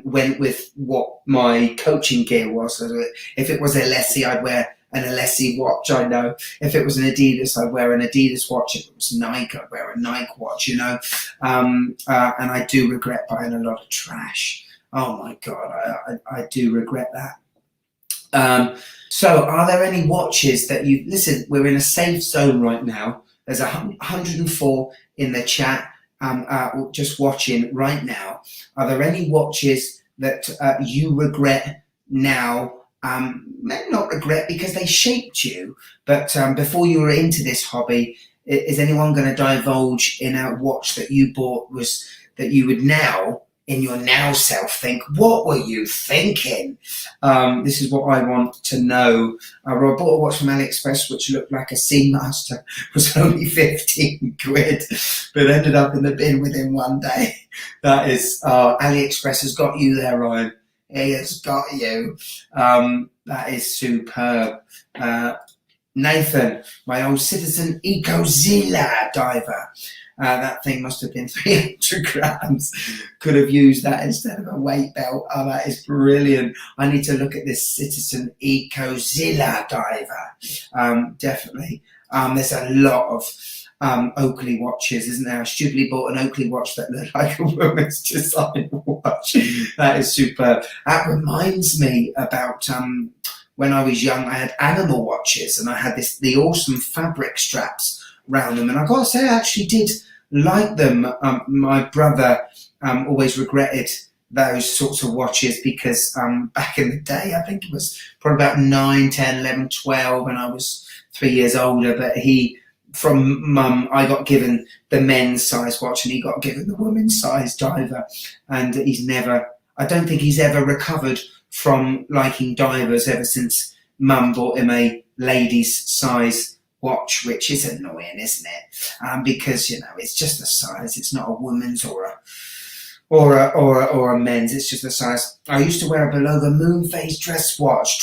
went with what my coaching gear was. So if it was a Alessi, I'd wear an Alessi watch, I know. If it was an Adidas, I'd wear an Adidas watch. If it was Nike, I'd wear a Nike watch, you know. And I do regret buying a lot of trash. Oh my God, I do regret that. So are there any watches that you, listen, we're in a safe zone right now. There's 104 in the chat, just watching right now. Are there any watches that you regret now? Maybe not regret because they shaped you, but before you were into this hobby, is anyone going to divulge in a watch that you bought was that you would now, in your now self, think, what were you thinking? This is what I want to know. I bought a watch from AliExpress which looked like a Seamaster, was only 15 quid, but ended up in the bin within one day. That is, AliExpress has got you there, Ryan. He has got you. That is superb. Nathan, my old Citizen Ecozilla diver. That thing must have been 300 grams. Could have used that instead of a weight belt. Oh, that is brilliant. I need to look at this Citizen Ecozilla diver. Definitely. There's a lot of Oakley watches, isn't there? I stupidly bought an Oakley watch that looked like a woman's design watch. That is superb. That reminds me about when I was young, I had animal watches and I had the awesome fabric straps around them, and I gotta say I actually did like them. My brother always regretted those sorts of watches because back in the day, I think it was probably about 9, 10, 11, 12, and I was 3 years older, but from mum, I got given the men's size watch and he got given the women's size diver, and I don't think he's ever recovered from liking divers ever since mum bought him a ladies size watch, which is annoying, isn't it? Because, you know, it's just a size. It's not a woman's or a men's. It's just a size. I used to wear a below the moon phase dress watch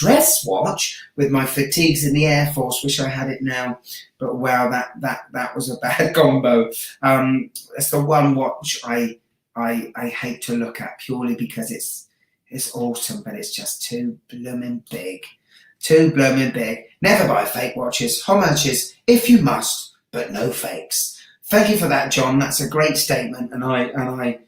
with my fatigues in the Air Force. Wish I had it now, but wow, that was a bad combo. It's the one watch I hate to look at purely because it's awesome, but it's just too blooming big. Too blooming big. Never buy fake watches. Homages if you must, but no fakes. Thank you for that, John. That's a great statement, and I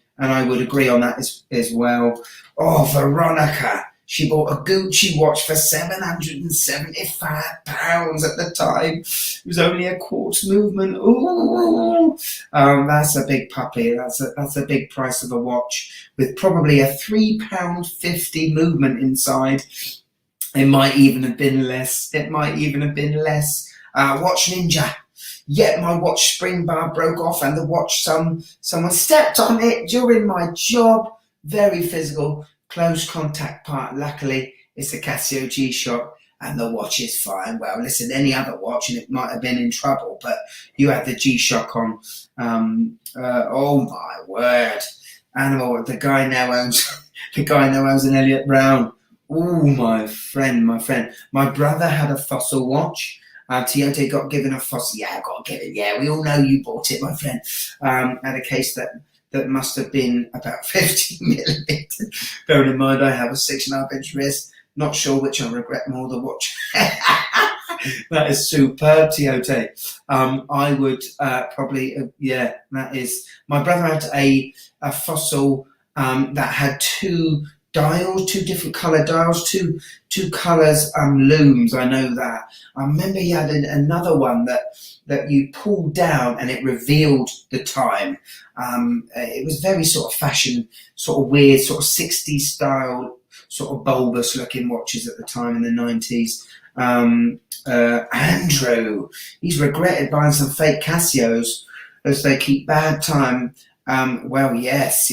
would agree on that as well. Oh, Veronica, she bought a Gucci watch for £775 at the time. It was only a quartz movement. Ooh, that's a big puppy. That's a big price of a watch with probably a £3.50 movement inside. It might even have been less. Watch Ninja. Yet my watch spring bar broke off and the watch someone stepped on it during my job. Very physical, close contact part. Luckily, it's a Casio G-Shock and the watch is fine. Well, listen, any other watch and it might have been in trouble, but you had the G-Shock on. Oh my word. Animal, the guy now owns an Elliot Brown. Oh, my friend. My brother had a Fossil watch. Tiote got given a Fossil. Yeah, I got given. Yeah, we all know you bought it, my friend. Had a case that must have been about 50 millimeters. Bearing in mind, I have a 6.5-inch wrist. Not sure which I regret more, the watch. That is superb, Tiote. I would probably, yeah, that is. My brother had a Fossil that had two different color dials, two colors looms. I know that. I remember he had another one that you pulled down and it revealed the time. It was very sort of fashion, sort of weird, sort of 60s style sort of bulbous looking watches at the time in the 90s. Andrew, he's regretted buying some fake Casios as they keep bad time. Well, yes.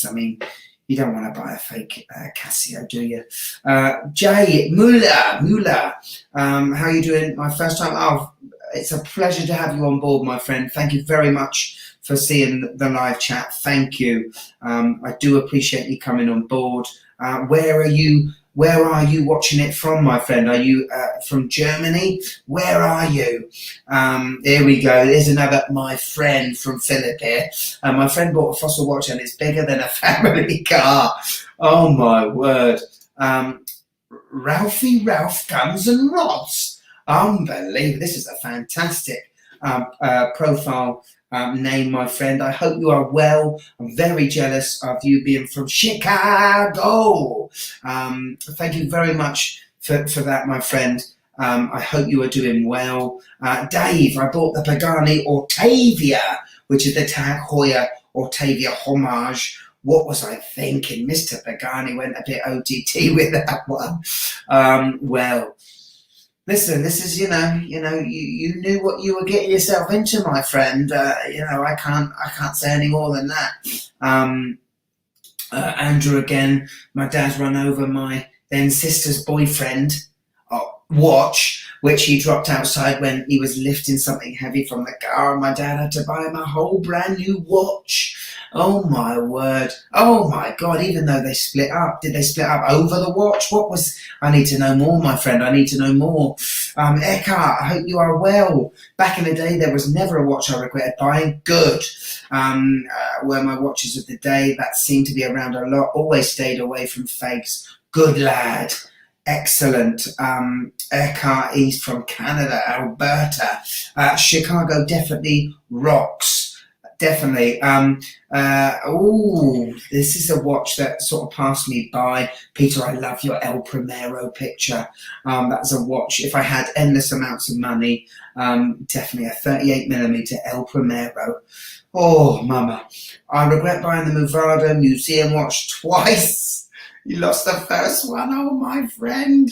I mean, you don't want to buy a fake Casio, do you? Jay Muller, how are you doing? My first time. Oh, it's a pleasure to have you on board, my friend. Thank you very much for seeing the live chat. Thank you. I do appreciate you coming on board. Where are you watching it from, my friend? Are you from Germany? Where are you? Here we go. There's another my friend from Philip here. My friend bought a fossil watch and it's bigger than a family car. Oh my word. Ralph Guns and Rods. Unbelievable. This is a fantastic profile name, my friend. I hope you are well. I'm very jealous of you being from Chicago. Thank you very much for that, my friend. I hope you are doing well. Dave, I bought the Pagani Ortavia, which is the Tag Heuer Ortavia homage. What was I thinking? Mr. Pagani went a bit OTT with that one. Well, listen, this is, you knew what you were getting yourself into, my friend. I can't say any more than that. Andrew again, my dad's run over my then sister's boyfriend watch, which he dropped outside when he was lifting something heavy from the car, and my dad had to buy him a whole brand new watch. Oh my word. Oh my God, even though they split up, did they split up over the watch? I need to know more, my friend. I need to know more. Eckhart, I hope you are well. Back in the day, there was never a watch I regretted buying. Good. Were my watches of the day that seemed to be around a lot. Always stayed away from fakes. Good lad. Excellent. Eckhart, he's from Canada, Alberta. Chicago definitely rocks. Definitely. This is a watch that sort of passed me by. Peter, I love your El Primero picture. That's a watch. If I had endless amounts of money, definitely a 38mm El Primero. Oh, mama. I regret buying the Movado museum watch twice. You lost the first one. Oh, my friend.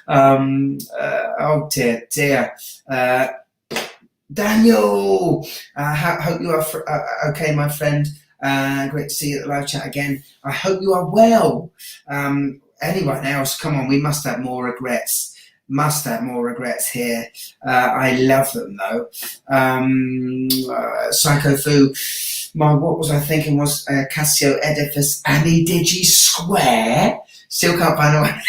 Oh, dear. Daniel, hope you are okay, my friend. Great to see you at the live chat again. I hope you are well. Anyone else? Come on, we must have more regrets. Must have more regrets here. I love them though. Seiko Fu. What was I thinking was Casio Edifice Annie Digi Square. Still can't find one.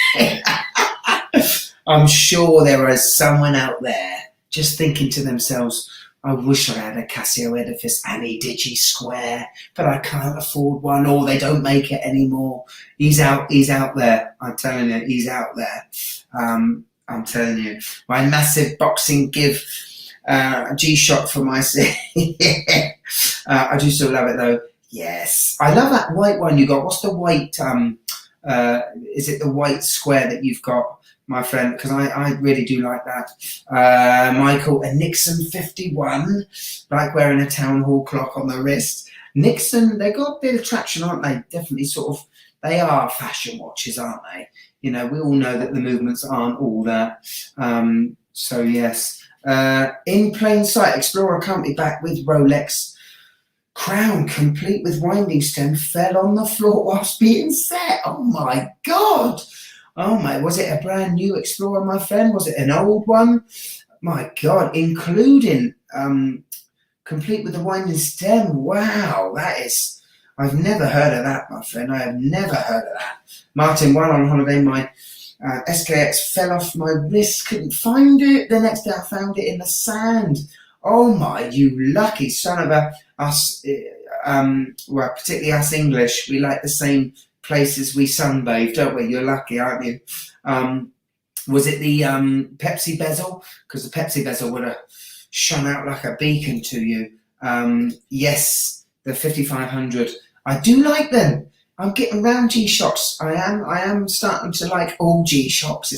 I'm sure there is someone out there just thinking to themselves, I wish I had a Casio Edifice Annie Digi Square, but I can't afford one, or they don't make it anymore. He's out there. I'm telling you, he's out there. I'm telling you. My massive boxing give G-Shock for my I do still love it though. Yes. I love that white one you got. What's the white, is it the white square that you've got, my friend? Because I really do like that. Michael, a Nixon 51, like wearing a town hall clock on the wrist. Nixon, they got a bit of traction, aren't they? Definitely sort of, they are fashion watches, aren't they? You know, we all know that the movements aren't all that. So yes. In plain sight, Explorer Company back with Rolex. Crown complete with winding stem fell on the floor whilst being set. Oh my God. Oh my, was it a brand new Explorer, my friend? Was it an old one? My God, including complete with the winding stem. Wow, that is, I've never heard of that, my friend. I have never heard of that. Martin, while on holiday, my SKX fell off my wrist, couldn't find it. The next day I found it in the sand. Oh my, you lucky son of a, us, well, particularly us English, we like the same places we sunbathe, don't we? You're lucky, aren't you? Was it the Pepsi bezel? Because the Pepsi bezel would have shone out like a beacon to you. Yes, the 5500. I do like them. I'm getting round G-Shocks. I am starting to like all G-Shocks.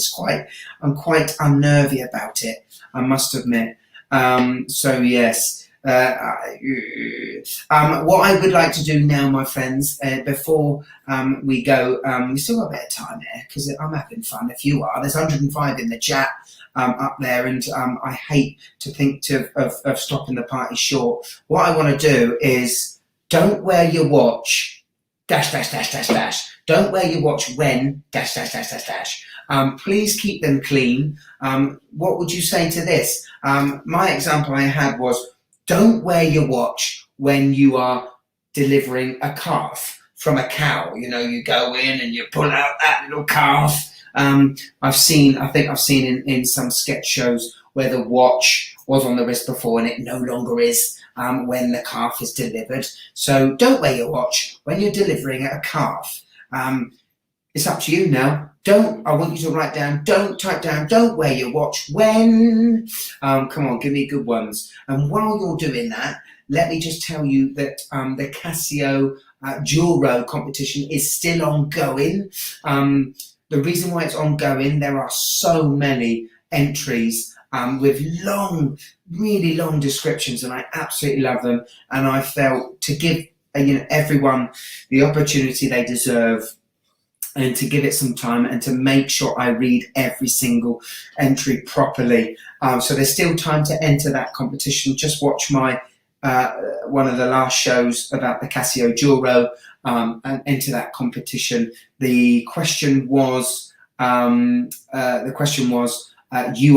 I'm quite unnervy about it, I must admit. So yes, What I would like to do now, my friends, before we go, we still got a bit of time here because I'm having fun. If you are, there's 105 in the chat up there, and I hate to think of stopping the party short. What I want to do is don't wear your watch. Dash dash dash dash dash. Don't wear your watch when dash dash dash dash dash. Please keep them clean. What would you say to this? My example I had was, don't wear your watch when you are delivering a calf from a cow. You know, you go in and you pull out that little calf. I think I've seen in some sketch shows where the watch was on the wrist before and it no longer is when the calf is delivered. So don't wear your watch when you're delivering a calf. It's up to you now. I want you to write down, type down, don't wear your watch when. Come on, give me good ones. And while you're doing that, let me just tell you that the Casio Jewel Row competition is still ongoing. The reason why it's ongoing, there are so many entries with really long descriptions, and I absolutely love them. And I felt to give everyone the opportunity they deserve, and to give it some time and to make sure I read every single entry properly. So there's still time to enter that competition. Just watch my one of the last shows about the Casio Jewel Row and enter that competition. The question was, you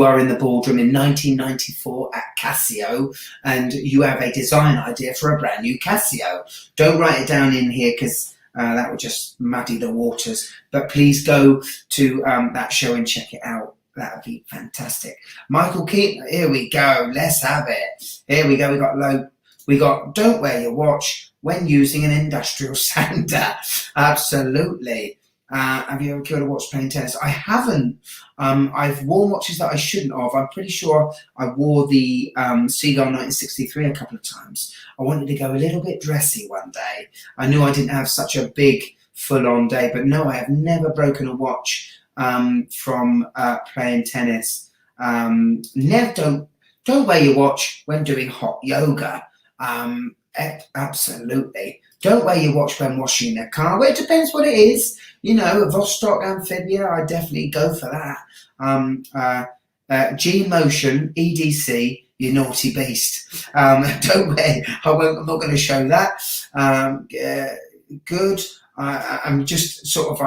are in the boardroom in 1994 at Casio and you have a design idea for a brand new Casio. Don't write it down in here because that would just muddy the waters. But please go to that show and check it out. That would be fantastic. Michael Keaton, here we go. Let's have it. Here we go. We got don't wear your watch when using an industrial sander. Absolutely. Have you ever killed a watch playing tennis? I haven't. I've worn watches that I shouldn't have. I'm pretty sure I wore the Seagull 1963 a couple of times. I wanted to go a little bit dressy one day. I knew I didn't have such a big full-on day, but no, I have never broken a watch from playing tennis. Don't wear your watch when doing hot yoga. Absolutely. Don't wear your watch when washing the car. Well, it depends what it is. You know, a Vostok Amphibia, I definitely go for that. G Motion, EDC, you naughty beast. Don't wear, I'm not going to show that. Good. I'm just sort of,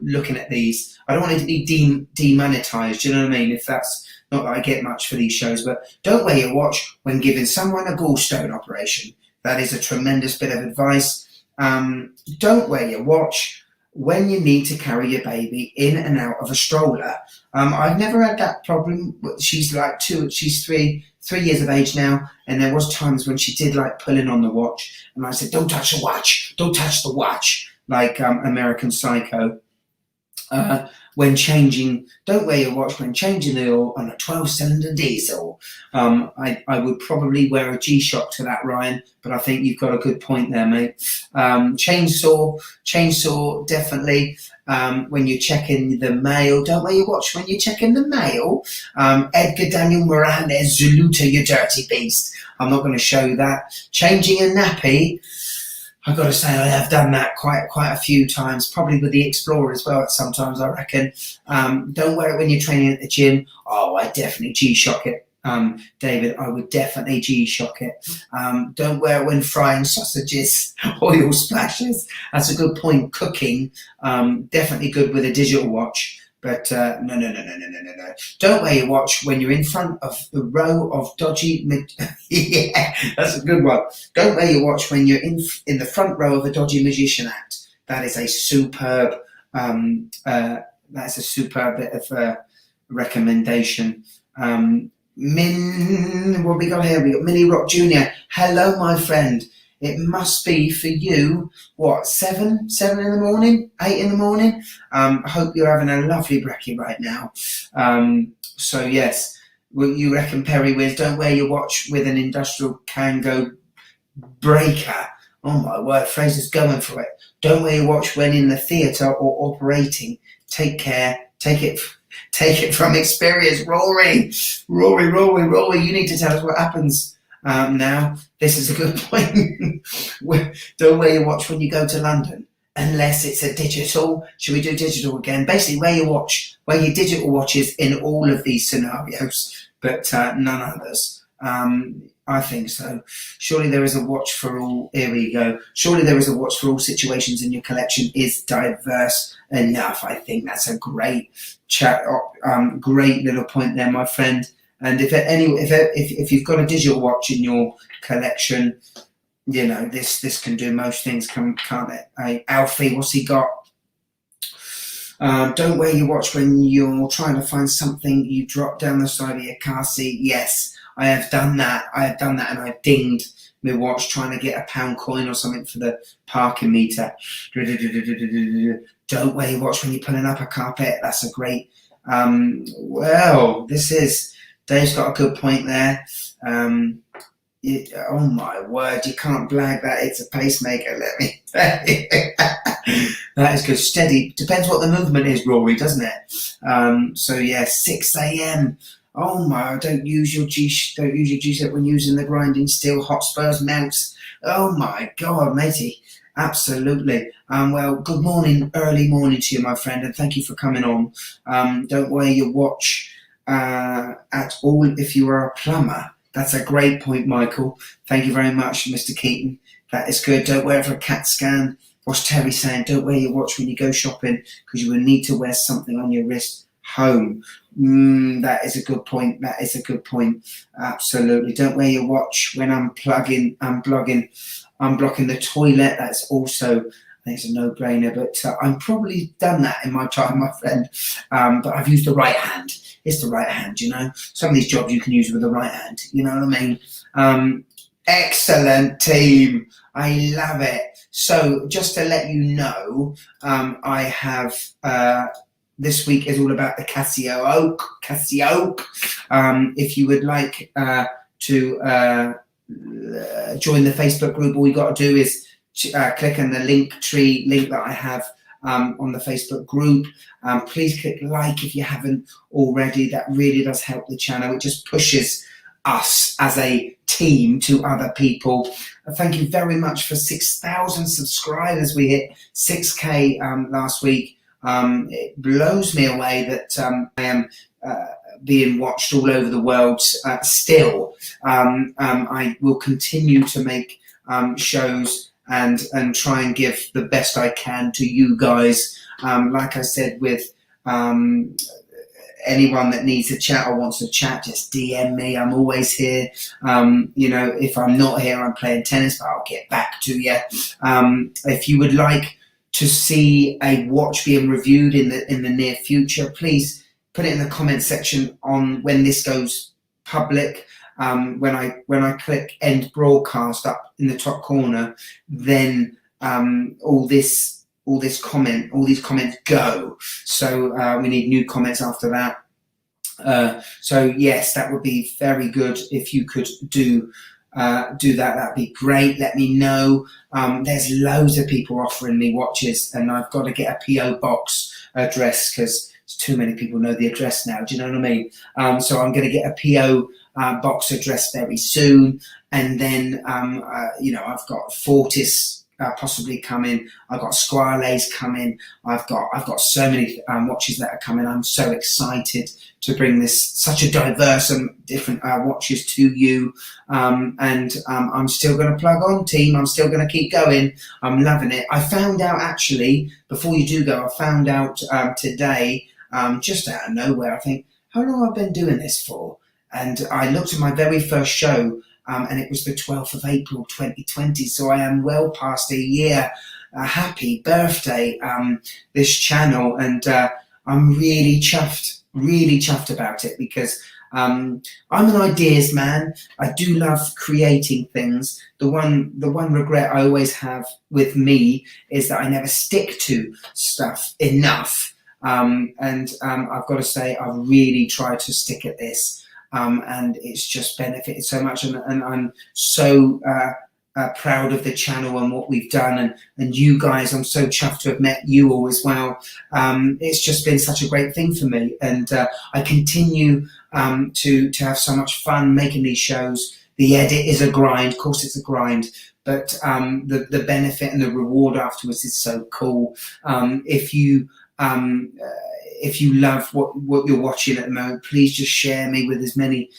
looking at these. I don't want it to be demonetized, you know what I mean? If that's not that I get much for these shows, but don't wear your watch when giving someone a gallstone operation. That is a tremendous bit of advice. Don't wear your watch when you need to carry your baby in and out of a stroller. I've never had that problem. She's she's three years of age now, and there was times when she did like pulling on the watch, and I said, don't touch the watch, don't touch the watch, like American Psycho. When changing, don't wear your watch when changing the oil on a 12-cylinder diesel. I would probably wear a G-Shock to that, Ryan, but I think you've got a good point there, mate. Chainsaw, definitely. When you're checking the mail, don't wear your watch when you're checking the mail. Edgar Daniel Morales, Zuluta, you dirty beast. I'm not going to show that. Changing a nappy, I've got to say I have done that quite a few times, probably with the Explorer as well sometimes, I reckon. Don't wear it when you're training at the gym. Oh, I definitely G-Shock it, David. I would definitely G-Shock it. Don't wear it when frying sausages, oil splashes. That's a good point. Cooking, definitely good with a digital watch. But no. Don't wear your watch when you're in front of the row of dodgy... Yeah, that's a good one. Don't wear your watch when you're in the front row of a dodgy magician act. That is a superb... that's a superb bit of recommendation. What we got here? We got Millie Rock Jr. Hello, my friend. It must be for you, what, 7 in the morning, 8 in the morning? I hope you're having a lovely brekkie right now. So yes, you reckon Perry Wiz, don't wear your watch with an industrial Kango breaker. Oh my word, Fraser's going for it. Don't wear your watch when in the theatre or operating. Take care, take it from experience. Rory, you need to tell us what happens now. This is a good point. Don't wear your watch when you go to London, unless it's a digital. Should we do digital again? Basically, wear your digital watches in all of these scenarios, but none others. I think so. Surely there is a watch for all. Here we go. Surely there is a watch for all situations in your collection is diverse enough. I think that's a great great little point there, my friend. And if you've got a digital watch in your collection, you know this can do most things, can't it? Hey, Alfie, what's he got? Don't wear your watch when you're trying to find something you dropped down the side of your car seat. Yes. I have done that, and I dinged my watch trying to get a £1 coin or something for the parking meter. Don't wear your watch when you're pulling up a carpet. That's a great, well, Dave's got a good point there. Oh my word, you can't blag that. It's a pacemaker, let me tell you. That is good. Steady. Depends what the movement is, Rory, doesn't it? So yeah, 6 a.m. Oh my! Don't use your G-set when using the grinding steel. Hot spurs mounts. Oh my God, matey! Absolutely. Well, good morning, early morning to you, my friend, and thank you for coming on. Don't wear your watch at all if you are a plumber. That's a great point, Michael. Thank you very much, Mr. Keaton. That is good. Don't wear it for a CAT scan. What's Terry saying? Don't wear your watch when you go shopping because you will need to wear something on your wrist home. That is a good point. That is a good point. Absolutely. Don't wear your watch when unblocking the toilet. That's also, I think it's a no-brainer, but I've probably done that in my time, my friend. But I've used the right hand. It's the right hand, you know. Some of these jobs you can use with the right hand. You know what I mean? Excellent, team. I love it. So just to let you know, I have this week is all about the Casio Oak. If you would like to join the Facebook group, all you got to do is click on the Linktree link that I have on the Facebook group. Please click like if you haven't already. That really does help the channel. It just pushes us as a team to other people. Thank you very much for 6,000 subscribers. We hit 6K last week. It blows me away that I am being watched all over the world still. I will continue to make shows and try and give the best I can to you guys. Like I said, with anyone that needs a chat or wants to chat, just DM me. I'm always here. You know, if I'm not here, I'm playing tennis, but I'll get back to you. If you would like to see a watch being reviewed in the near future, please put it in the comment section on when this goes public. When I click end broadcast up in the top corner, then all these comments go. So we need new comments after that. So yes, that would be very good if you could do that. That'd be great. Let me know. There's loads of people offering me watches, and I've got to get a PO box address because too many people know the address now. Do you know what I mean? So I'm going to get a PO box address very soon, and then you know, I've got Fortis possibly coming. I've got Squarelays coming. I've got so many watches that are coming. I'm so excited to bring this such a diverse and different watches to you. And I'm still going to plug on, team. I'm still going to keep going. I'm loving it. I found out actually, before you do go, I found out today, just out of nowhere, I think, how long I've been doing this for? And I looked at my very first show, and it was the 12th of April 2020, so I am well past a year. Happy birthday, this channel, and I'm really chuffed about it, because I'm an ideas man. I do love creating things. The one regret I always have with me is that I never stick to stuff enough, and I've got to say I've really tried to stick at this. And it's just benefited so much, and I'm so proud of the channel and what we've done, and you guys. I'm so chuffed to have met you all as well. It's just been such a great thing for me, and I continue to have so much fun making these shows, The edit is a grind. Of course, it's a grind, but the benefit and the reward afterwards is so cool. If you love what you're watching at the moment, please just share me with as many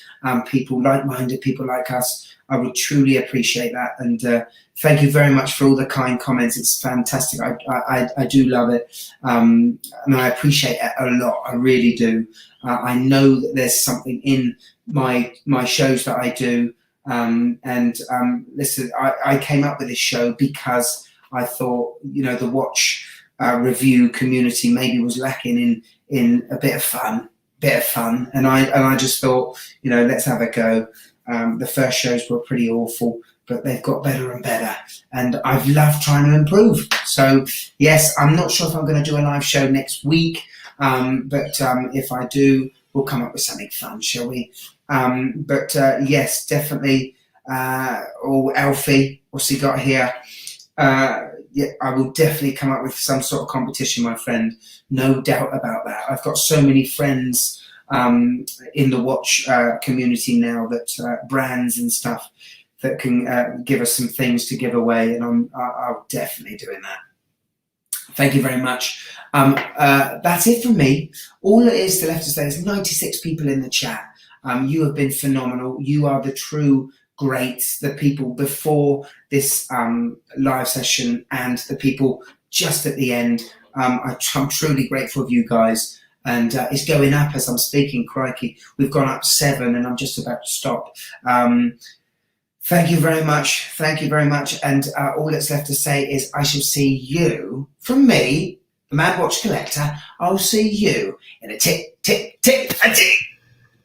people, like-minded people like us. I would truly appreciate that. And thank you very much for all the kind comments. It's fantastic. I do love it. And I appreciate it a lot. I really do. I know that there's something in my shows that I do. Listen, I came up with this show because I thought, the watch review community maybe was lacking in a bit of fun, and I just thought, let's have a go. The first shows were pretty awful, but they've got better and better, and I've loved trying to improve. So yes, I'm not sure if I'm going to do a live show next week, but if I do, we'll come up with something fun, shall we? Yes, definitely. Alfie, what's he got here? Yeah, I will definitely come up with some sort of competition, my friend. No doubt about that. I've got so many friends in the watch community now, that brands and stuff, that can give us some things to give away, and I'm definitely doing that. Thank you very much. That's it from me. All that is left to say is 96 people in the chat. You have been phenomenal. You are the true greats, the people before this live session and the people just at the end. I'm truly grateful of you guys. And it's going up as I'm speaking, crikey. We've gone up 7 and I'm just about to stop. Thank you very much. Thank you very much. And all that's left to say is I shall see you, from me, the Mad Watch Collector, I'll see you in a tick, tick, tick, a tick.